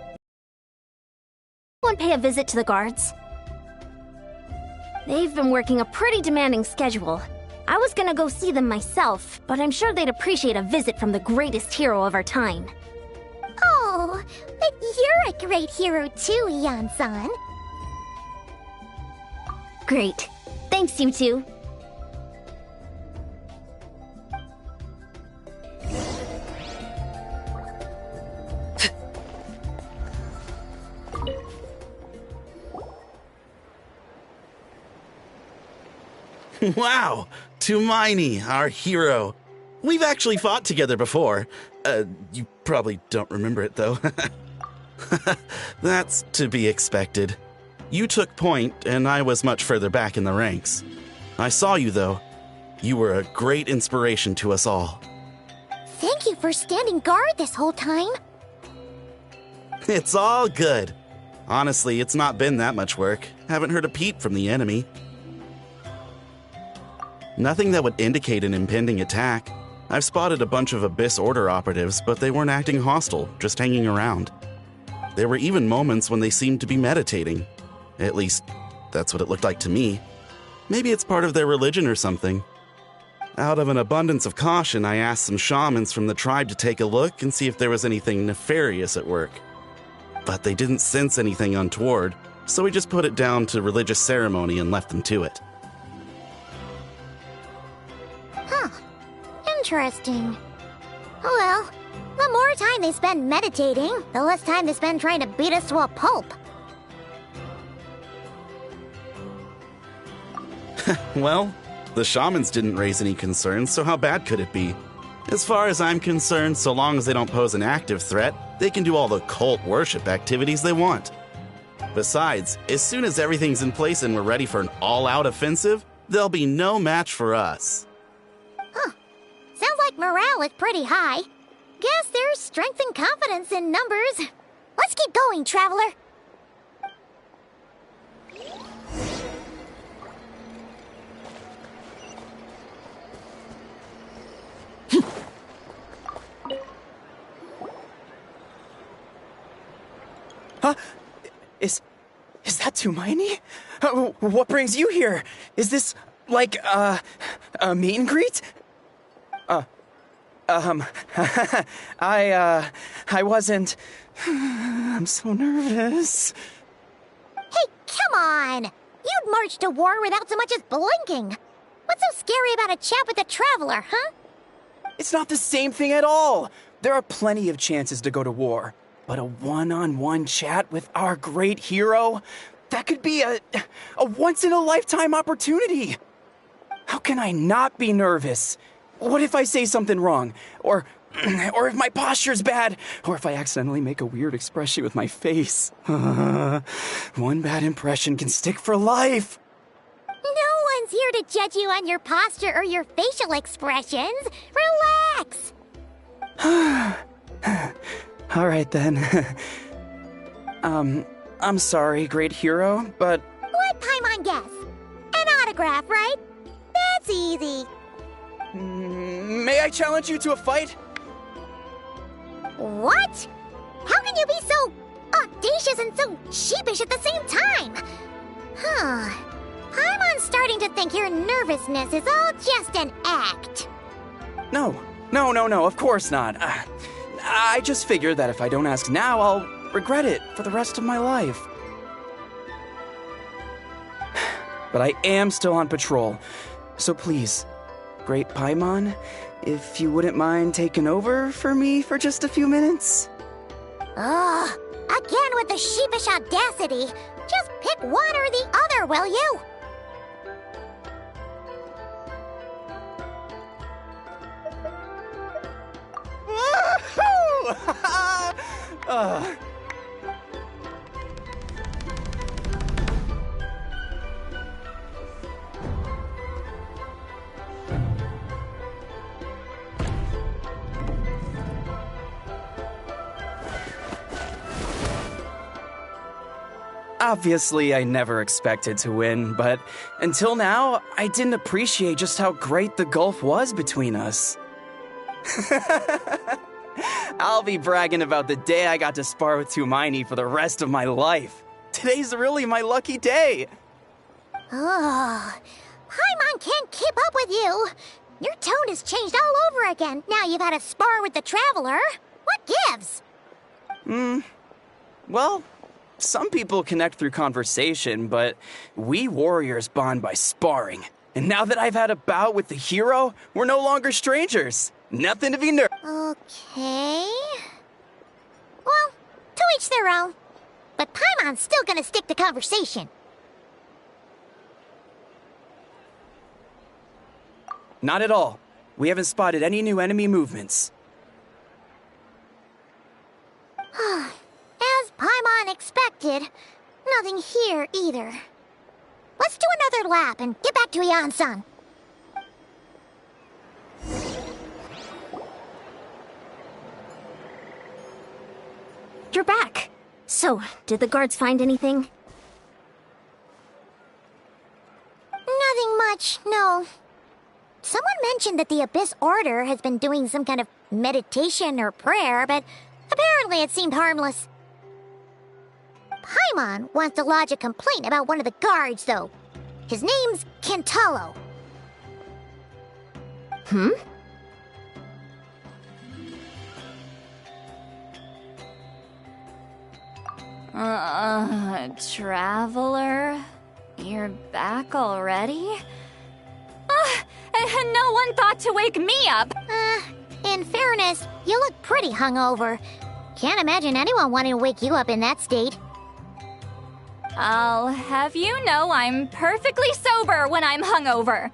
Anyone pay a visit to the guards? They've been working a pretty demanding schedule. I was gonna go see them myself, but I'm sure they'd appreciate a visit from the greatest hero of our time. Oh, but you're a great hero too, Yan-san. Great. Thanks, you two. Wow! Tumaini, our hero. We've actually fought together before. You probably don't remember it, though. That's to be expected. You took point, and I was much further back in the ranks. I saw you, though. You were a great inspiration to us all. Thank you for standing guard this whole time. It's all good. Honestly, it's not been that much work. Haven't heard a peep from the enemy. Nothing that would indicate an impending attack. I've spotted a bunch of Abyss Order operatives, but they weren't acting hostile, just hanging around. There were even moments when they seemed to be meditating. At least, that's what it looked like to me. Maybe it's part of their religion or something. Out of an abundance of caution, I asked some shamans from the tribe to take a look and see if there was anything nefarious at work. But they didn't sense anything untoward, so we just put it down to religious ceremony and left them to it. Huh. Interesting. Oh well, the more time they spend meditating, the less time they spend trying to beat us to a pulp. Well, the shamans didn't raise any concerns, so how bad could it be? As far as I'm concerned, so long as they don't pose an active threat, they can do all the cult worship activities they want. Besides, as soon as everything's in place and we're ready for an all-out offensive, They'll be no match for us. Huh. Sounds like morale is pretty high. Guess there's strength and confidence in numbers. Let's keep going, Traveler. Huh? Is that Hermione? What brings you here? Is this, like, a meet and greet? I wasn't... I'm so nervous. Hey, come on! You'd march to war without so much as blinking. What's so scary about a chat with a Traveler, huh? It's not the same thing at all. There are plenty of chances to go to war. But a one-on-one chat with our great hero? That could be a once-in-a-lifetime opportunity. How can I not be nervous? What if I say something wrong? Or if my posture's bad? Or if I accidentally make a weird expression with my face? One bad impression can stick for life. No one's here to judge you on your posture or your facial expressions. Relax. All right, then. I'm sorry, great hero, but... Let Paimon guess. An autograph, right? That's easy. May I challenge you to a fight? What? How can you be so audacious and so sheepish at the same time? Huh. Paimon's starting to think your nervousness is all just an act. No, of course not. I just figured that if I don't ask now, I'll regret it for the rest of my life. But I am still on patrol, so please, Great Paimon, if you wouldn't mind taking over for me for just a few minutes? Ugh, again with the sheepish audacity. Just pick one or the other, will you? Obviously, I never expected to win, but until now, I didn't appreciate just how great the gulf was between us. I'll be bragging about the day I got to spar with Hermione for the rest of my life. Today's really my lucky day. Ugh, Paimon can't keep up with you. Your tone has changed all over again. Now you've had a spar with the Traveler. What gives? Well, some people connect through conversation, but we warriors bond by sparring. And now that I've had a bout with the hero, we're no longer strangers. Nothing to be nervous. Okay. Well, to each their own. But Paimon's still gonna stick to conversation. Not at all. We haven't spotted any new enemy movements. As Paimon expected, nothing here either. Let's do another lap and get back to Yan-san. You're back. So, did the guards find anything? Nothing much, no. Someone mentioned that the Abyss Order has been doing some kind of meditation or prayer, but apparently it seemed harmless. Paimon wants to lodge a complaint about one of the guards, though. His name's Kentalo. Traveler? You're back already? And no one thought to wake me up! In fairness, you look pretty hungover. Can't imagine anyone wanting to wake you up in that state. I'll have you know I'm perfectly sober when I'm hungover.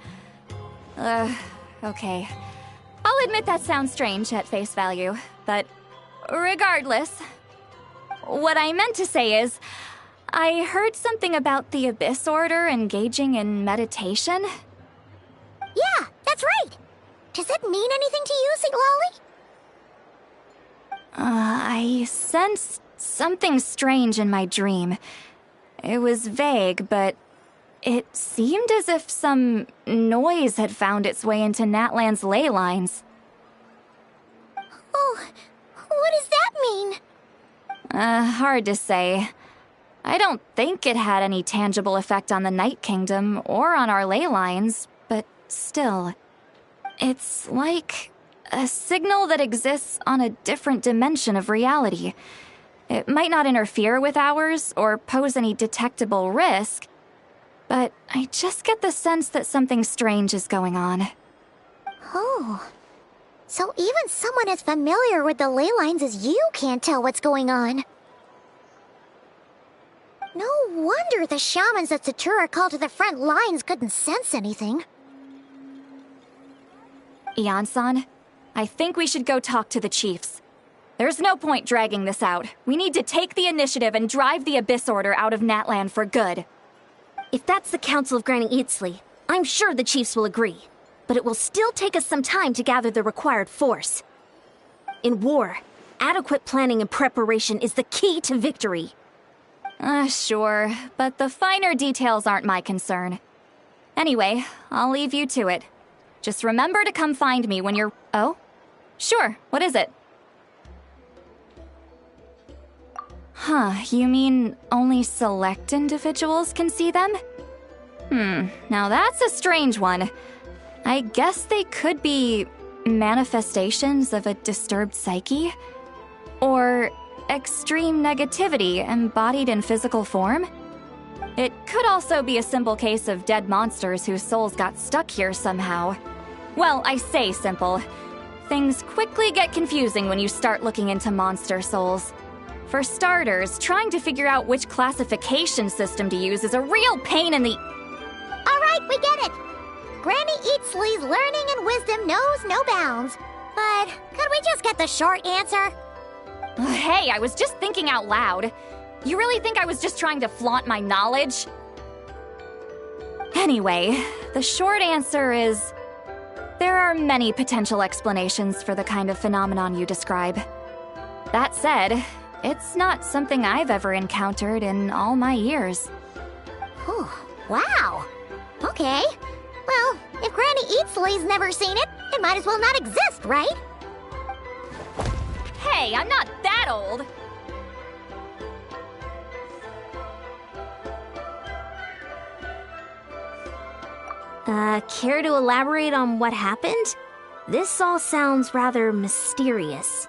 Okay. I'll admit that sounds strange at face value, but regardless, what I meant to say is, I heard something about the Abyss Order engaging in meditation. Yeah, that's right. Does it mean anything to you, Siglali? I sensed something strange in my dream. It was vague, but it seemed as if some noise had found its way into Natlan's ley lines. Oh, what does that mean? Hard to say. I don't think it had any tangible effect on the Night Kingdom or on our ley lines, but still. It's like a signal that exists on a different dimension of reality. It might not interfere with ours or pose any detectable risk, but I just get the sense that something strange is going on. Oh. So even someone as familiar with the ley lines as you can't tell what's going on. No wonder the shamans that Satura called to the front lines couldn't sense anything. Ian-san, I think we should go talk to the chiefs. There's no point dragging this out. We need to take the initiative and drive the Abyss Order out of Natlan for good. If that's the Council of Granny Eatsley, I'm sure the chiefs will agree. But it will still take us some time to gather the required force. In war, adequate planning and preparation is the key to victory. Sure, but the finer details aren't my concern. Anyway, I'll leave you to it. Just remember to come find me when you're... Oh? Sure, what is it? Huh, you mean only select individuals can see them? Now that's a strange one. I guess they could be manifestations of a disturbed psyche? Or extreme negativity embodied in physical form? It could also be a simple case of dead monsters whose souls got stuck here somehow. Well, I say simple. Things quickly get confusing when you start looking into monster souls. For starters, trying to figure out which classification system to use is a real pain in the... Alright, we get it! Granny Eatsley's learning and wisdom knows no bounds. But could we just get the short answer? Hey, I was just thinking out loud. You really think I was just trying to flaunt my knowledge? Anyway, the short answer is... there are many potential explanations for the kind of phenomenon you describe. That said, it's not something I've ever encountered in all my years. Whew, wow. Okay. Well, if Granny Eatsley's never seen it, it might as well not exist, right? Hey, I'm not that old! Care to elaborate on what happened? This all sounds rather mysterious.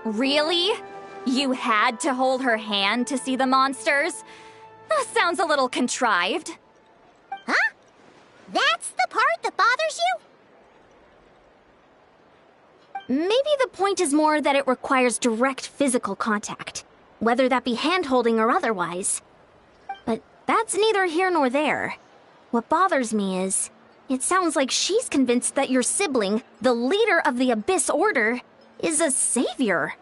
Really? You had to hold her hand to see the monsters? That sounds a little contrived. Huh? That's the part that bothers you? Maybe the point is more that it requires direct physical contact, whether that be hand-holding or otherwise. But that's neither here nor there. What bothers me is, it sounds like she's convinced that your sibling, the leader of the Abyss Order, is a savior.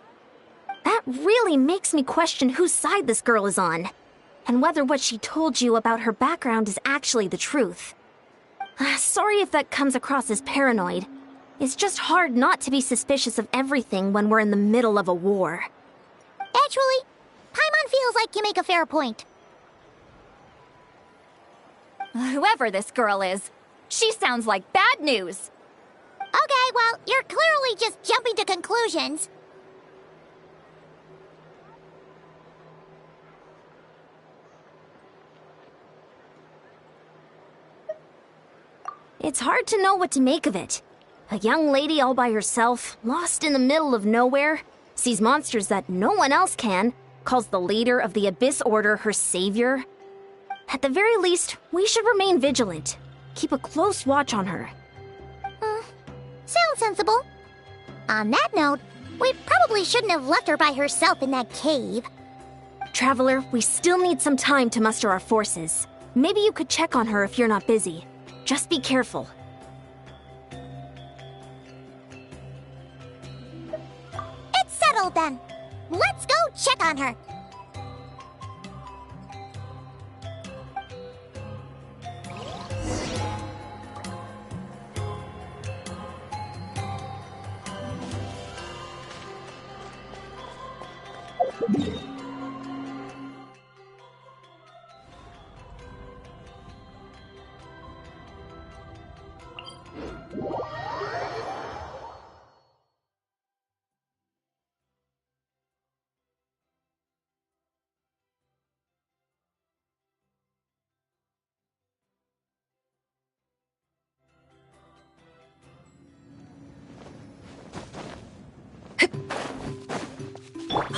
That really makes me question whose side this girl is on, and whether what she told you about her background is actually the truth. Sorry if that comes across as paranoid. It's just hard not to be suspicious of everything when we're in the middle of a war. Actually, Paimon feels like you make a fair point. Whoever this girl is, she sounds like bad news. Okay, well, you're clearly just jumping to conclusions. It's hard to know what to make of it. A young lady all by herself, lost in the middle of nowhere, sees monsters that no one else can, calls the leader of the Abyss Order her savior. At the very least, we should remain vigilant. Keep a close watch on her. Sounds sensible. On that note, we probably shouldn't have left her by herself in that cave. Traveler, we still need some time to muster our forces. Maybe you could check on her if you're not busy. Just be careful. It's settled then. Let's go check on her.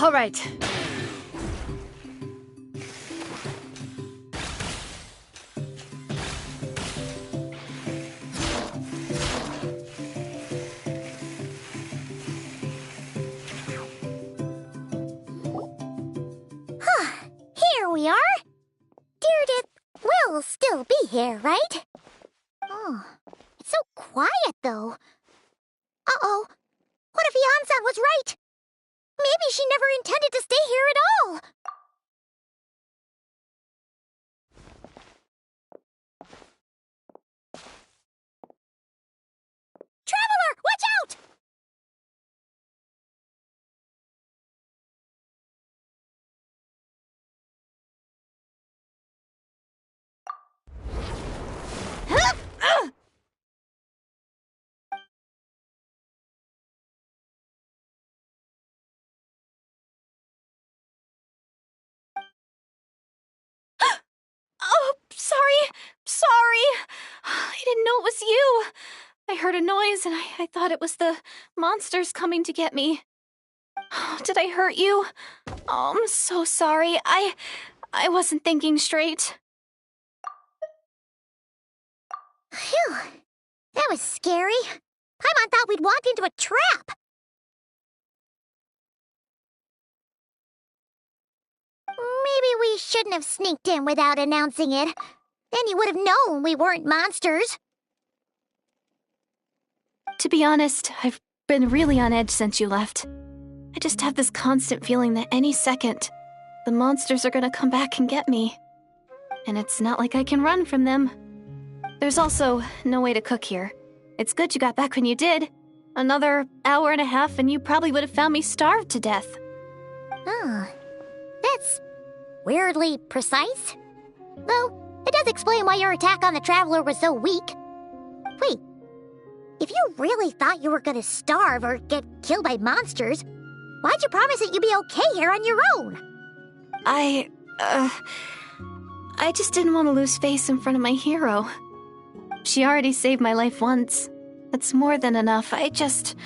All right. Here we are. Deirdre will still be here, right? Oh, it's so quiet, though. Uh-oh. What if Yan-san was right? Maybe she never intended to stay here at all. Traveler, watch out! Oh, sorry. Sorry. I didn't know it was you. I heard a noise and I thought it was the monsters coming to get me. Did I hurt you? Oh, I'm so sorry. I wasn't thinking straight. Phew. That was scary. Paimon thought we'd walked into a trap. Maybe we shouldn't have sneaked in without announcing it. Then you would have known we weren't monsters. To be honest, I've been really on edge since you left. I just have this constant feeling that any second, the monsters are gonna come back and get me. And it's not like I can run from them. There's also no way to cook here. It's good you got back when you did. Another hour and a half and you probably would have found me starved to death. Oh, that's weirdly precise. Though, it does explain why your attack on the Traveler was so weak. Wait, if you really thought you were gonna starve or get killed by monsters, why'd you promise that you'd be okay here on your own? I just didn't want to lose face in front of my hero. She already saved my life once. That's more than enough. I just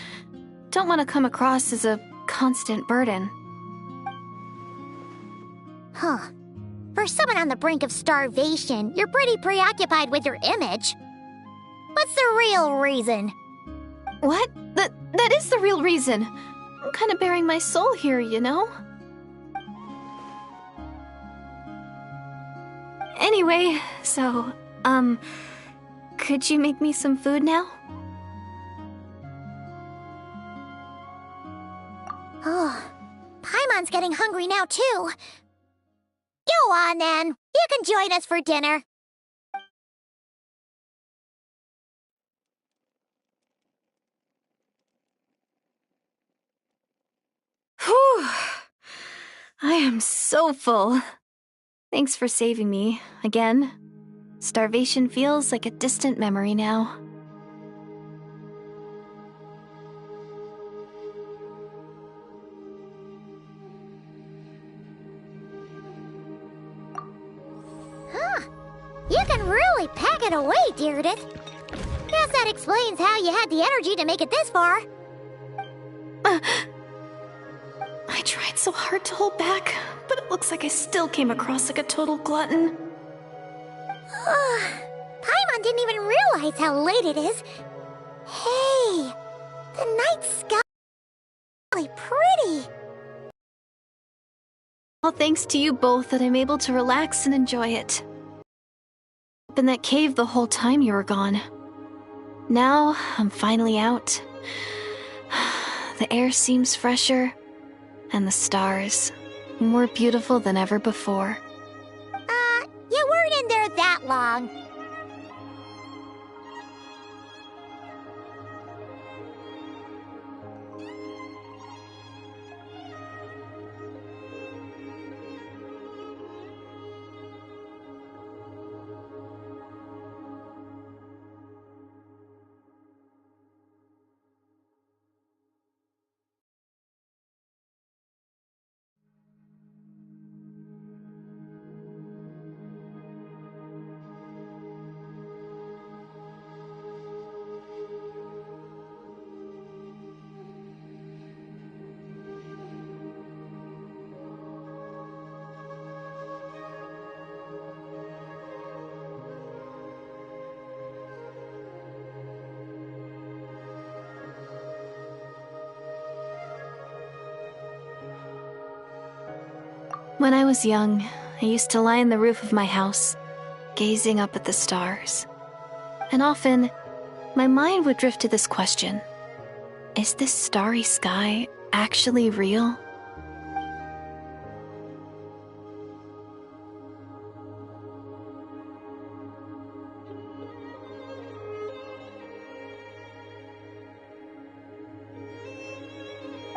don't want to come across as a constant burden. Huh. For someone on the brink of starvation, you're pretty preoccupied with your image. What's the real reason? What? That is the real reason. I'm kind of bearing my soul here, you know? Anyway, so, could you make me some food now? Oh, Paimon's getting hungry now, too. Go on, then. You can join us for dinner. Whew. I am so full. Thanks for saving me, again. Starvation feels like a distant memory now. You can really pack it away, Deirdre. Guess that explains how you had the energy to make it this far. I tried so hard to hold back, but it looks like I still came across like a total glutton. Paimon didn't even realize how late it is. Hey, the night sky is really pretty. All thanks to you both that I'm able to relax and enjoy it. I've been in that cave the whole time you were gone. Now, I'm finally out. The air seems fresher, And the stars, more beautiful than ever before. You weren't in there that long. When I was young, I used to lie on the roof of my house, gazing up at the stars. And often, my mind would drift to this question: is this starry sky actually real?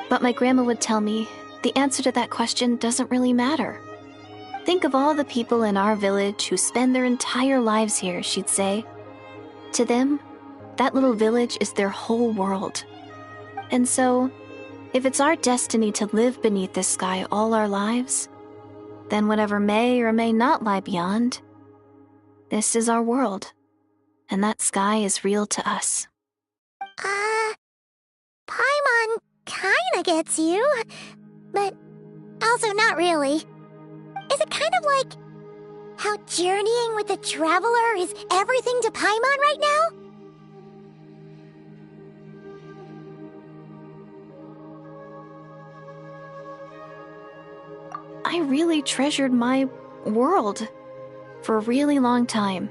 But my grandma would tell me the answer to that question doesn't really matter. Think of all the people in our village who spend their entire lives here, she'd say. To them, that little village is their whole world. And so, if it's our destiny to live beneath this sky all our lives, then whatever may or may not lie beyond, this is our world, and that sky is real to us. Paimon kinda gets you, but also not really. Is it kind of like how journeying with the Traveler is everything to Paimon right now? I really treasured my world for a really long time.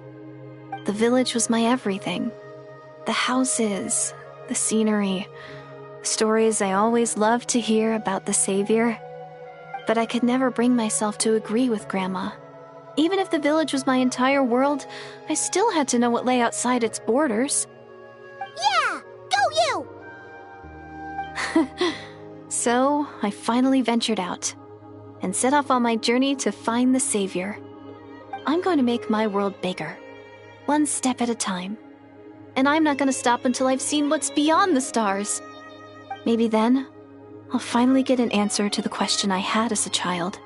The village was my everything. The houses, the scenery, stories I always loved to hear about the Savior. But I could never bring myself to agree with Grandma. Even if the village was my entire world, I still had to know what lay outside its borders. Yeah! Go you! So, I finally ventured out and set off on my journey to find the Savior. I'm going to make my world bigger, one step at a time. And I'm not going to stop until I've seen what's beyond the stars. Maybe then, I'll finally get an answer to the question I had as a child.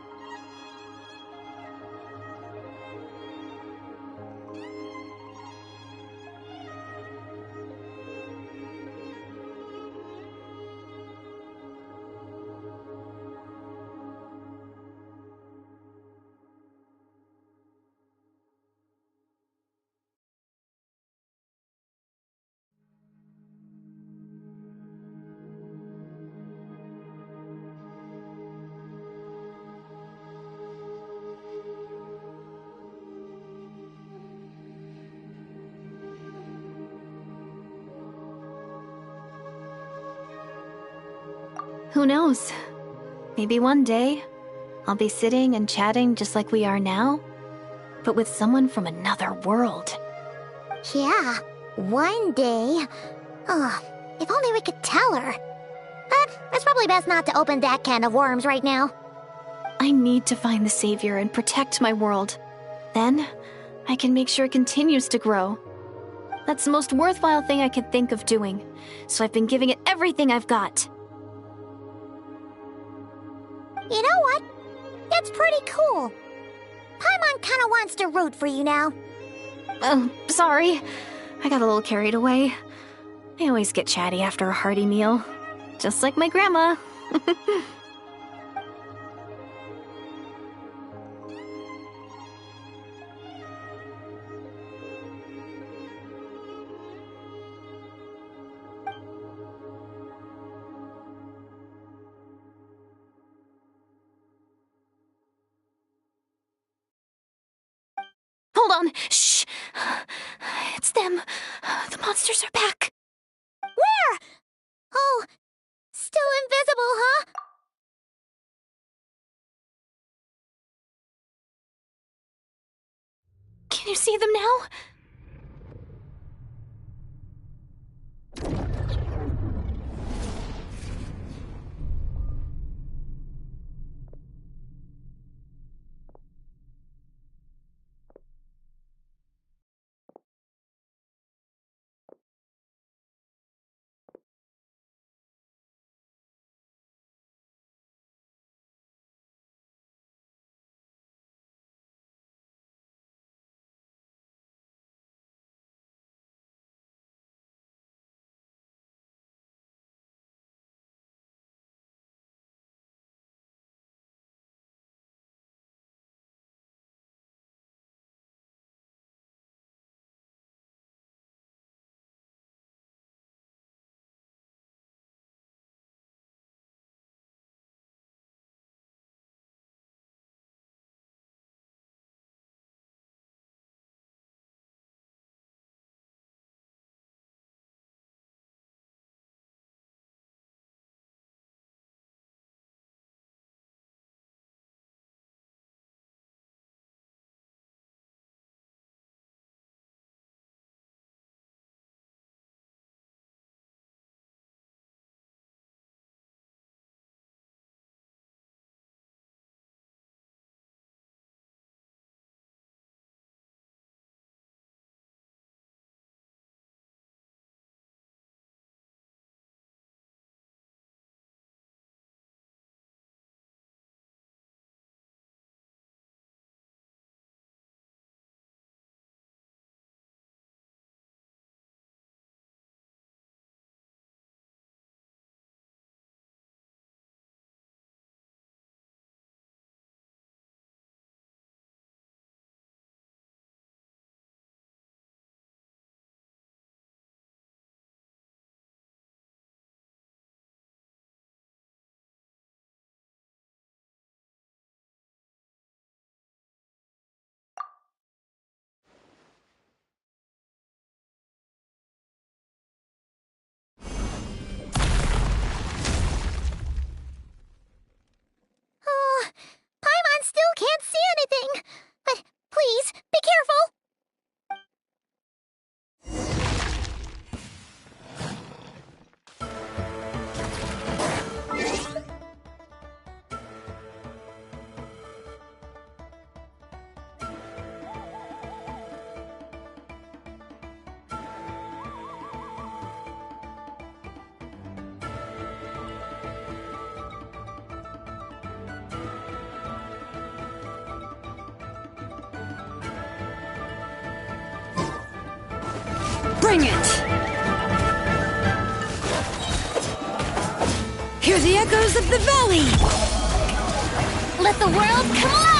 Who knows? Maybe one day, I'll be sitting and chatting just like we are now, but with someone from another world. Yeah, one day. Oh, if only we could tell her. But it's probably best not to open that can of worms right now. I need to find the Savior and protect my world. Then, I can make sure it continues to grow. That's the most worthwhile thing I could think of doing, so I've been giving it everything I've got. You know what? It's pretty cool. Paimon kinda wants to root for you now. Oh, sorry. I got a little carried away. I always get chatty after a hearty meal. Just like my grandma. Hold on! Shh! It's them. The monsters are back. Where? Oh, still invisible, huh? Can you see them now? Oh, Paimon still can't see anything. But please, be careful. Bring it! Hear the echoes of the valley! Let the world come alive!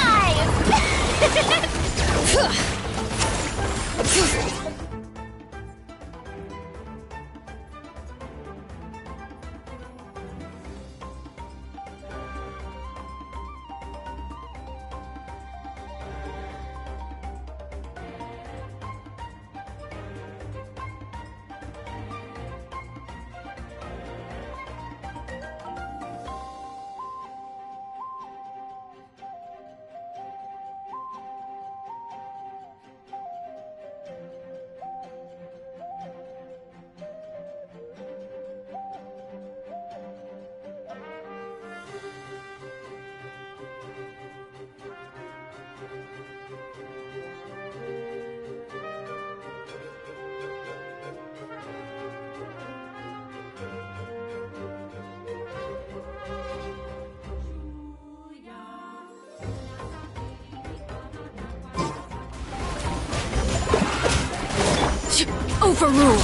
Overruled!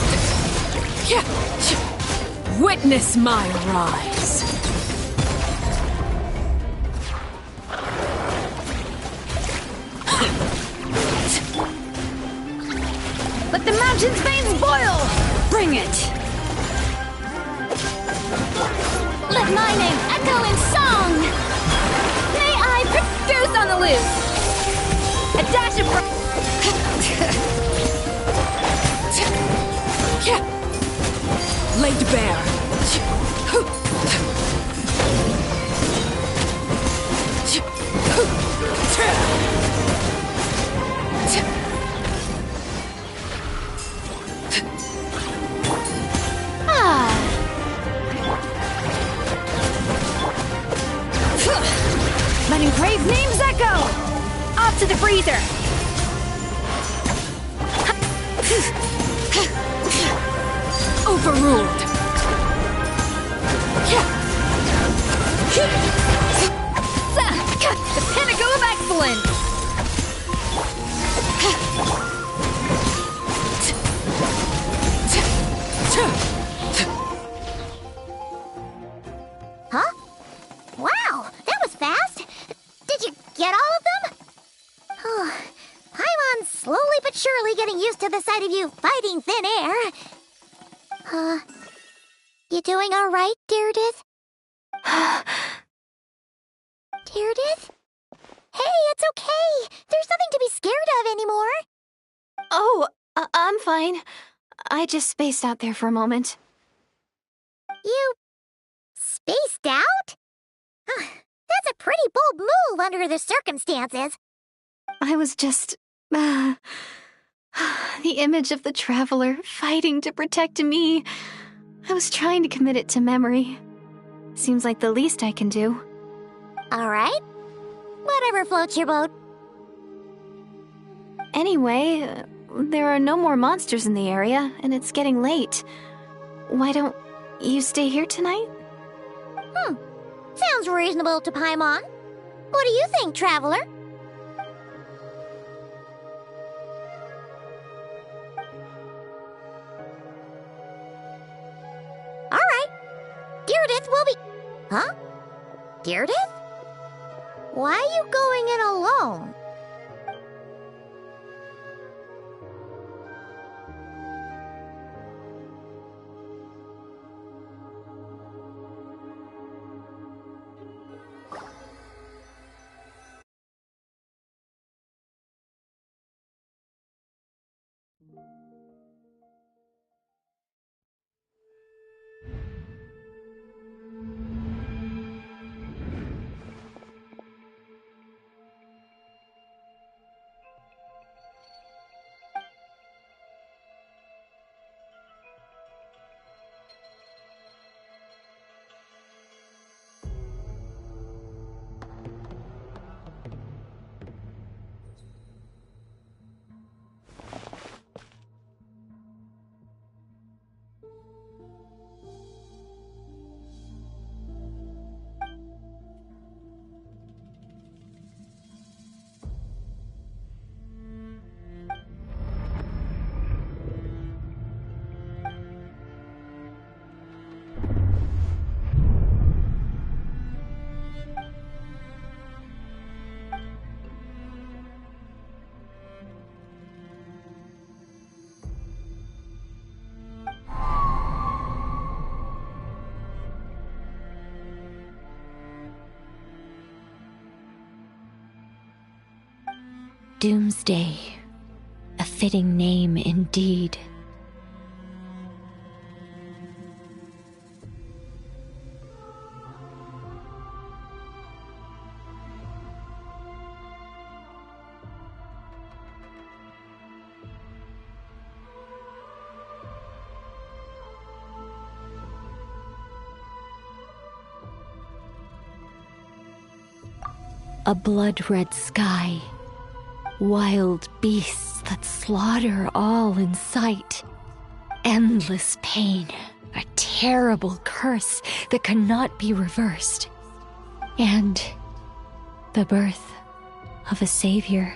Witness my rise! Let the mountain's veins boil! Bring it! Let my name echo in song! May I produce on the loose! A dash of... Laid bare. Let engraved names echo! Off to the freezer! Overruled. The pinnacle of excellence! Huh? Wow, that was fast. Did you get all of them? Paimon's slowly but surely getting used to the sight of you fighting thin air. You doing all right, Deirdith? Deirdith? Hey, it's okay. There's nothing to be scared of anymore. Oh, I'm fine. I just spaced out there for a moment. You spaced out? That's a pretty bold move under the circumstances. I was just... the image of the Traveler fighting to protect me. I was trying to commit it to memory. Seems like the least I can do. All right. Whatever floats your boat. Anyway, there are no more monsters in the area, and it's getting late. Why don't you stay here tonight? Sounds reasonable to Paimon. What do you think, Traveler? All right. Deirdith will be... Huh? Deirdith? Why are you going in alone? Doomsday. A fitting name indeed. A blood-red sky. Wild beasts that slaughter all in sight. Endless pain. A terrible curse that cannot be reversed. And the birth of a savior.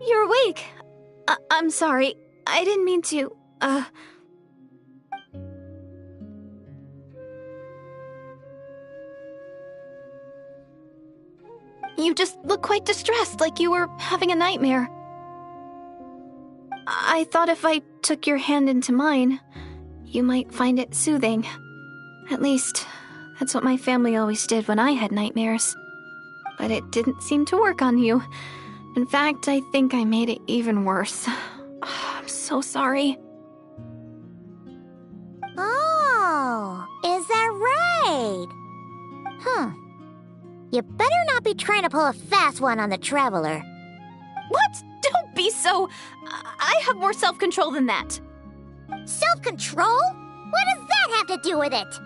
You're awake. I'm sorry. I didn't mean to, You just look quite distressed, like you were having a nightmare. I thought if I took your hand into mine, you might find it soothing. At least, that's what my family always did when I had nightmares. But it didn't seem to work on you. In fact, I think I made it even worse. I'm so sorry. Oh, is that right? You better not be trying to pull a fast one on the Traveler. What? Don't be so... I have more self-control than that. Self-control? What does that have to do with it?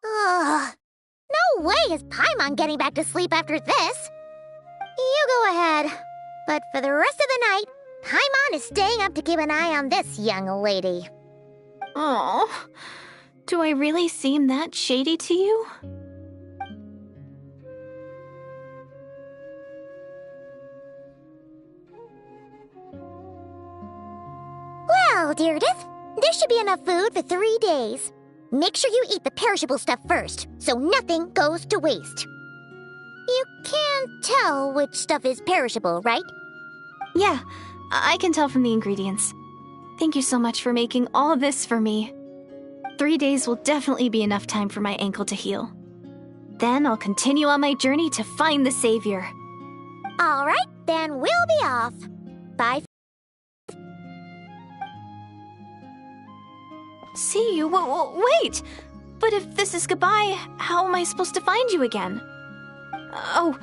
Ugh. No way is Paimon getting back to sleep after this. You go ahead. But for the rest of the night, Paimon is staying up to keep an eye on this young lady. Oh, do I really seem that shady to you? Well, Deirdith, there should be enough food for 3 days. Make sure you eat the perishable stuff first, so nothing goes to waste. You can't tell which stuff is perishable, right? Yeah, I can tell from the ingredients. Thank you so much for making all of this for me. 3 days will definitely be enough time for my ankle to heal. Then I'll continue on my journey to find the Savior. All right, then we'll be off. Bye. See you? Wait! But if this is goodbye, how am I supposed to find you again? Oh,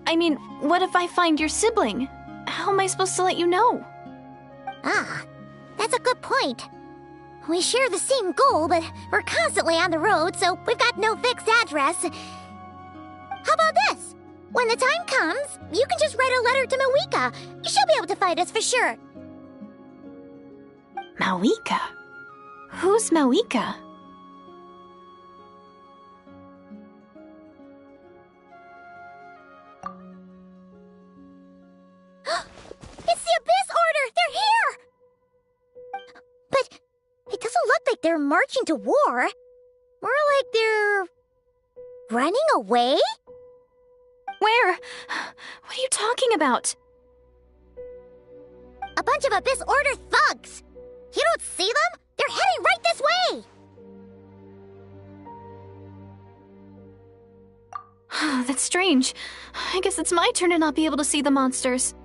I mean, what if I find your sibling? How am I supposed to let you know? Ah, that's a good point. We share the same goal, but we're constantly on the road, so we've got no fixed address. How about this? When the time comes, you can just write a letter to Mawika. She'll be able to find us for sure. Mawika? Who's Mawika? It's the Abyss Order! They're here! But it doesn't look like they're marching to war. More like they're... running away? Where? What are you talking about? A bunch of Abyss Order thugs! You don't see them? They're heading right this way! That's strange. I guess it's my turn to not be able to see the monsters.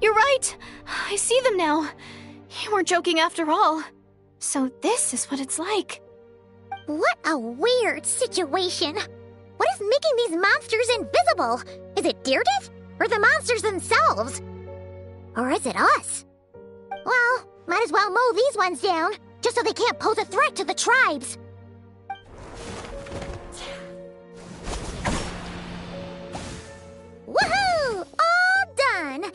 You're right! I see them now. You weren't joking after all. So this is what it's like. What a weird situation. What is making these monsters invisible? Is it Deirdith? Or the monsters themselves? Or is it us? Well, might as well mow these ones down, just so they can't pose a threat to the tribes. Woohoo! All done!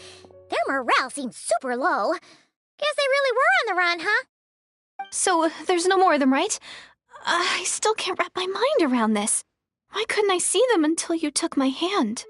Their morale seems super low. Guess they really were on the run, huh? So there's no more of them, right? I still can't wrap my mind around this. Why couldn't I see them until you took my hand?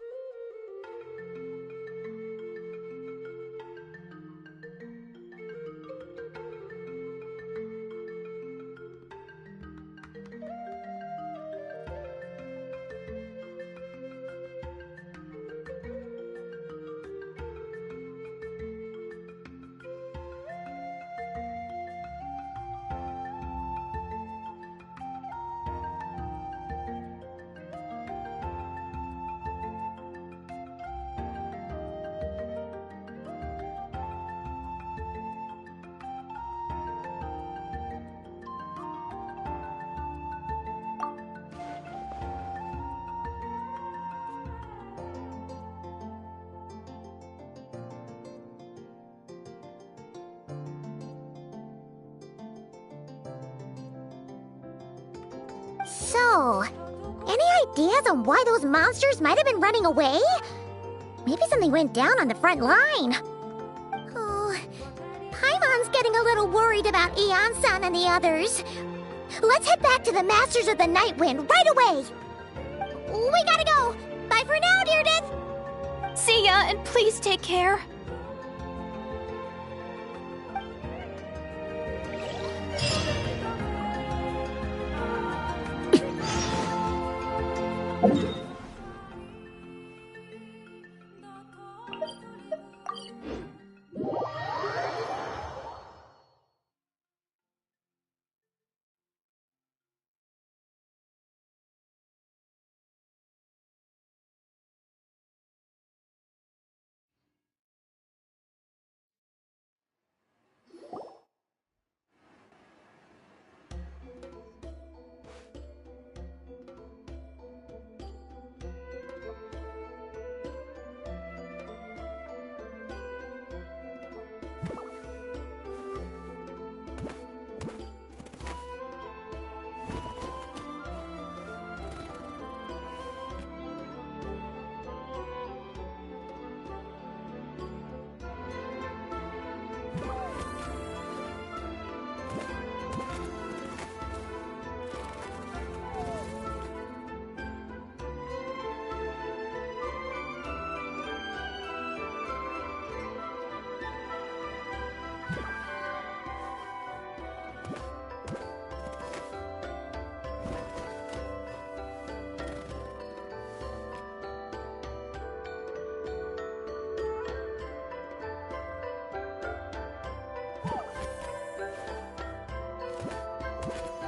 So, any ideas on why those monsters might have been running away? Maybe something went down on the front line. Oh, Paimon's getting a little worried about Aeon-san and the others. Let's head back to the Masters of the Night Wind right away. We gotta go. Bye for now, Deardith. See ya, and please take care.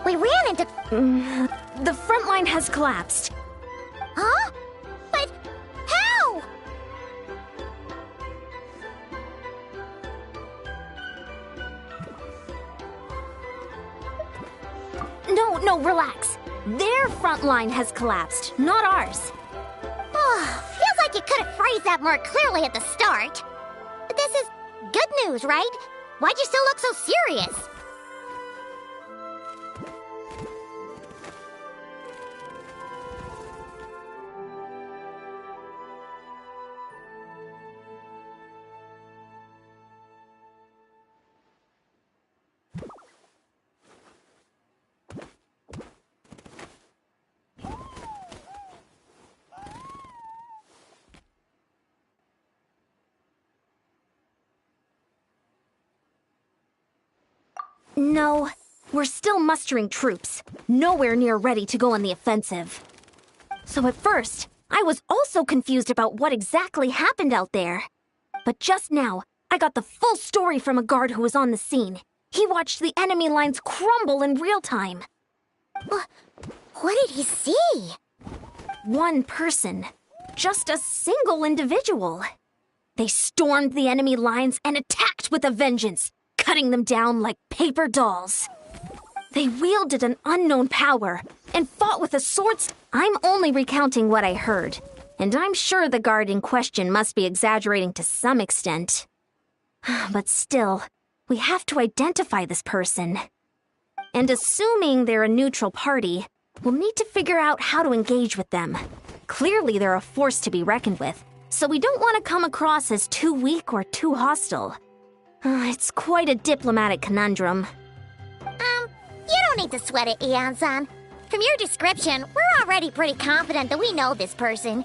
We ran into... The front line has collapsed. Huh? But how? No, relax. Their front line has collapsed, not ours. Oh, feels like you could have phrased that more clearly at the start. But this is good news, right? Why'd you still look so serious? No, we're still mustering troops, nowhere near ready to go on the offensive. So at first, I was also confused about what exactly happened out there. But just now, I got the full story from a guard who was on the scene. He watched the enemy lines crumble in real time. What did he see? One person. Just a single individual. They stormed the enemy lines and attacked with a vengeance, cutting them down like paper dolls. They wielded an unknown power and fought with a sword. I'm only recounting what I heard, and I'm sure the guard in question must be exaggerating to some extent. But still, we have to identify this person. And assuming they're a neutral party, we'll need to figure out how to engage with them. Clearly, they're a force to be reckoned with, so we don't want to come across as too weak or too hostile. It's quite a diplomatic conundrum. You don't need to sweat it, Aeon-san. From your description, we're already pretty confident that we know this person.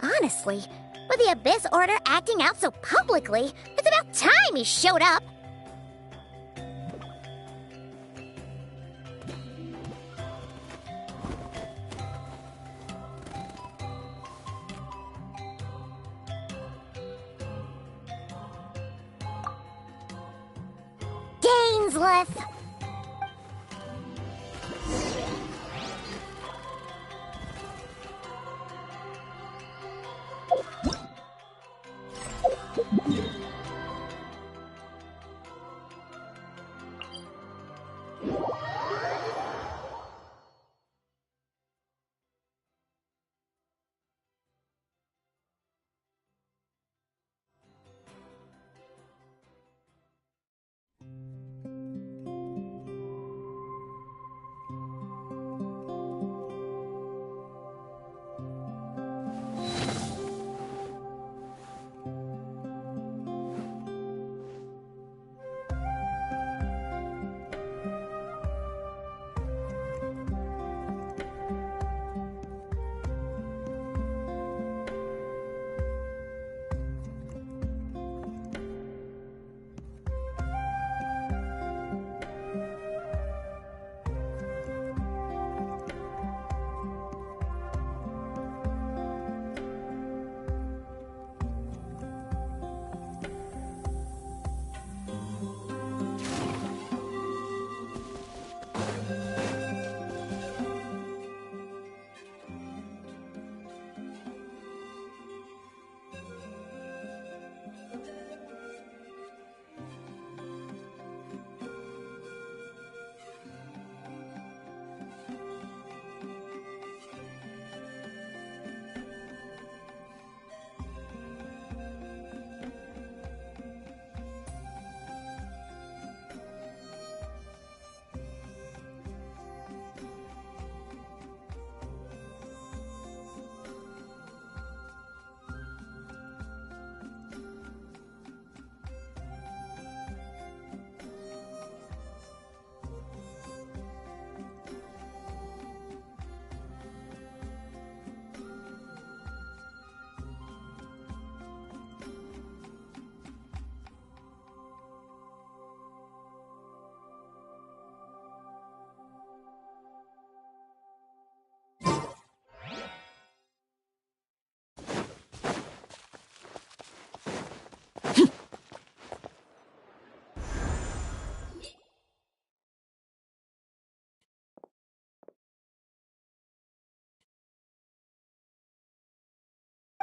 Honestly, with the Abyss Order acting out so publicly, it's about time he showed up. Dainsleif!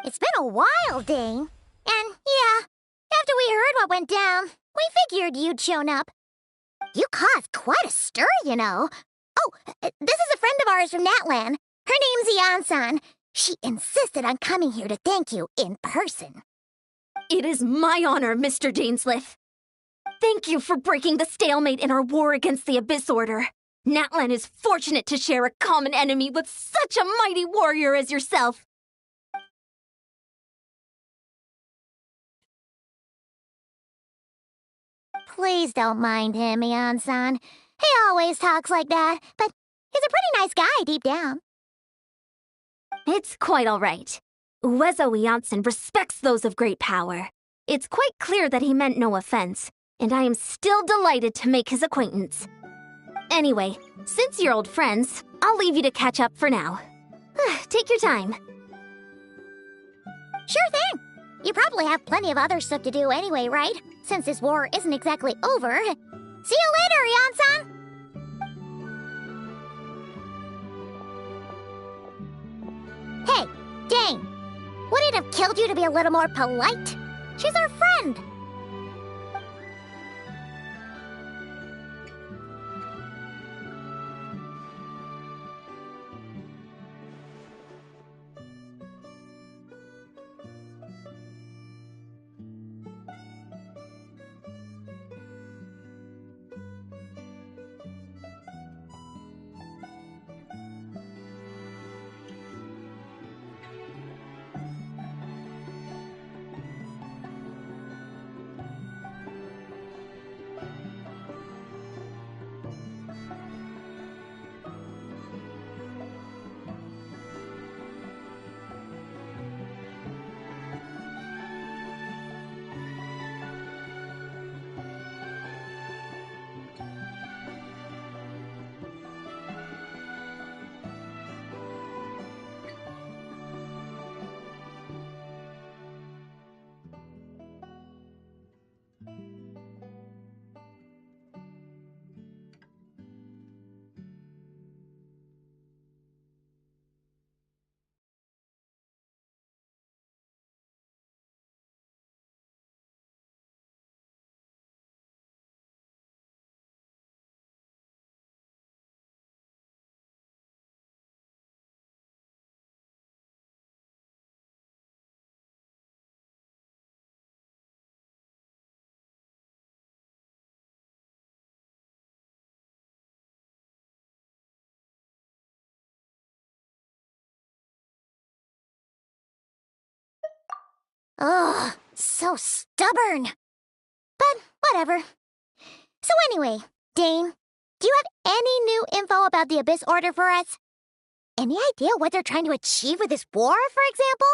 It's been a while, Dane. And yeah, after we heard what went down, we figured you'd shown up. You caused quite a stir, you know. Oh, this is a friend of ours from Natlan. Her name's Ian-san. She insisted on coming here to thank you in person. It is my honor, Mr. Daneslith. Thank you for breaking the stalemate in our war against the Abyss Order. Natlan is fortunate to share a common enemy with such a mighty warrior as yourself. Please don't mind him, Ian-san. He always talks like that, but he's a pretty nice guy deep down. It's quite all right. Uezo Iansen respects those of great power. It's quite clear that he meant no offense, and I am still delighted to make his acquaintance. Anyway, since you're old friends, I'll leave you to catch up for now. Take your time. Sure thing. You probably have plenty of other stuff to do anyway, right? Since this war isn't exactly over. See you later, Ian-san! Hey, Dane! Would it have killed you to be a little more polite? She's our friend! Ugh, so stubborn. But whatever. So anyway, Dane, do you have any new info about the Abyss Order for us? Any idea what they're trying to achieve with this war, for example?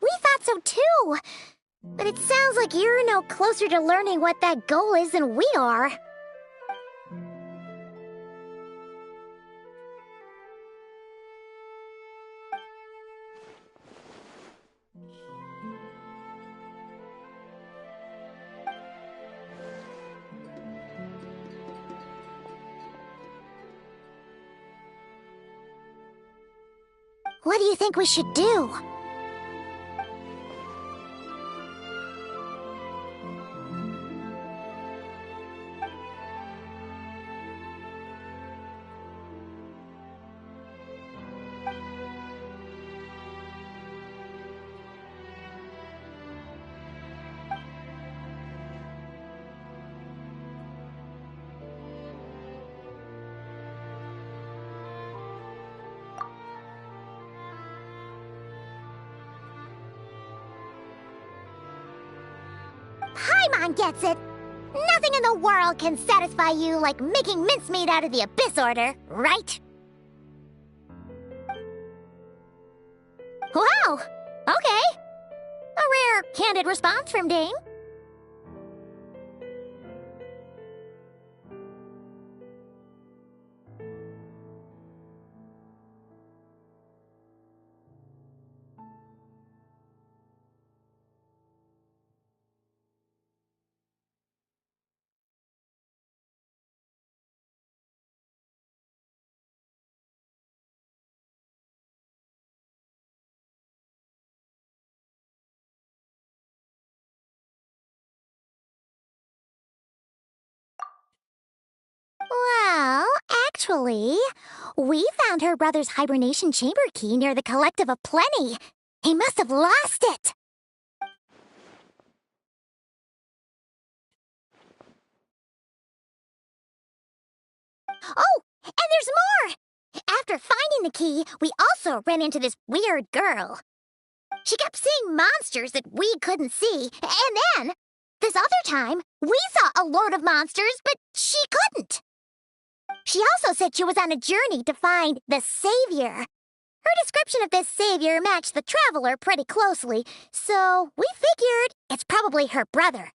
We thought so too. But it sounds like you're no closer to learning what that goal is than we are. What do you think we should do? Paimon gets it. Nothing in the world can satisfy you like making mincemeat out of the Abyss Order, right? Wow, okay. A rare, candid response from Dane. Actually, we found her brother's hibernation chamber key near the Collective of Plenty. He must have lost it. Oh, and there's more! After finding the key, we also ran into this weird girl. She kept seeing monsters that we couldn't see, and then, this other time, we saw a load of monsters, but she couldn't. She also said she was on a journey to find the Savior. Her description of this Savior matched the Traveler pretty closely, so we figured it's probably her brother.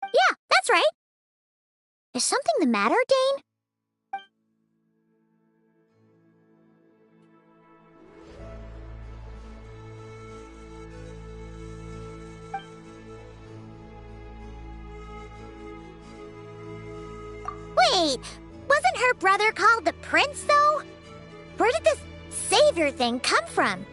Yeah, that's right. Is something the matter, Dane? Wait, wasn't her brother called the Prince, though? Where did this Savior thing come from?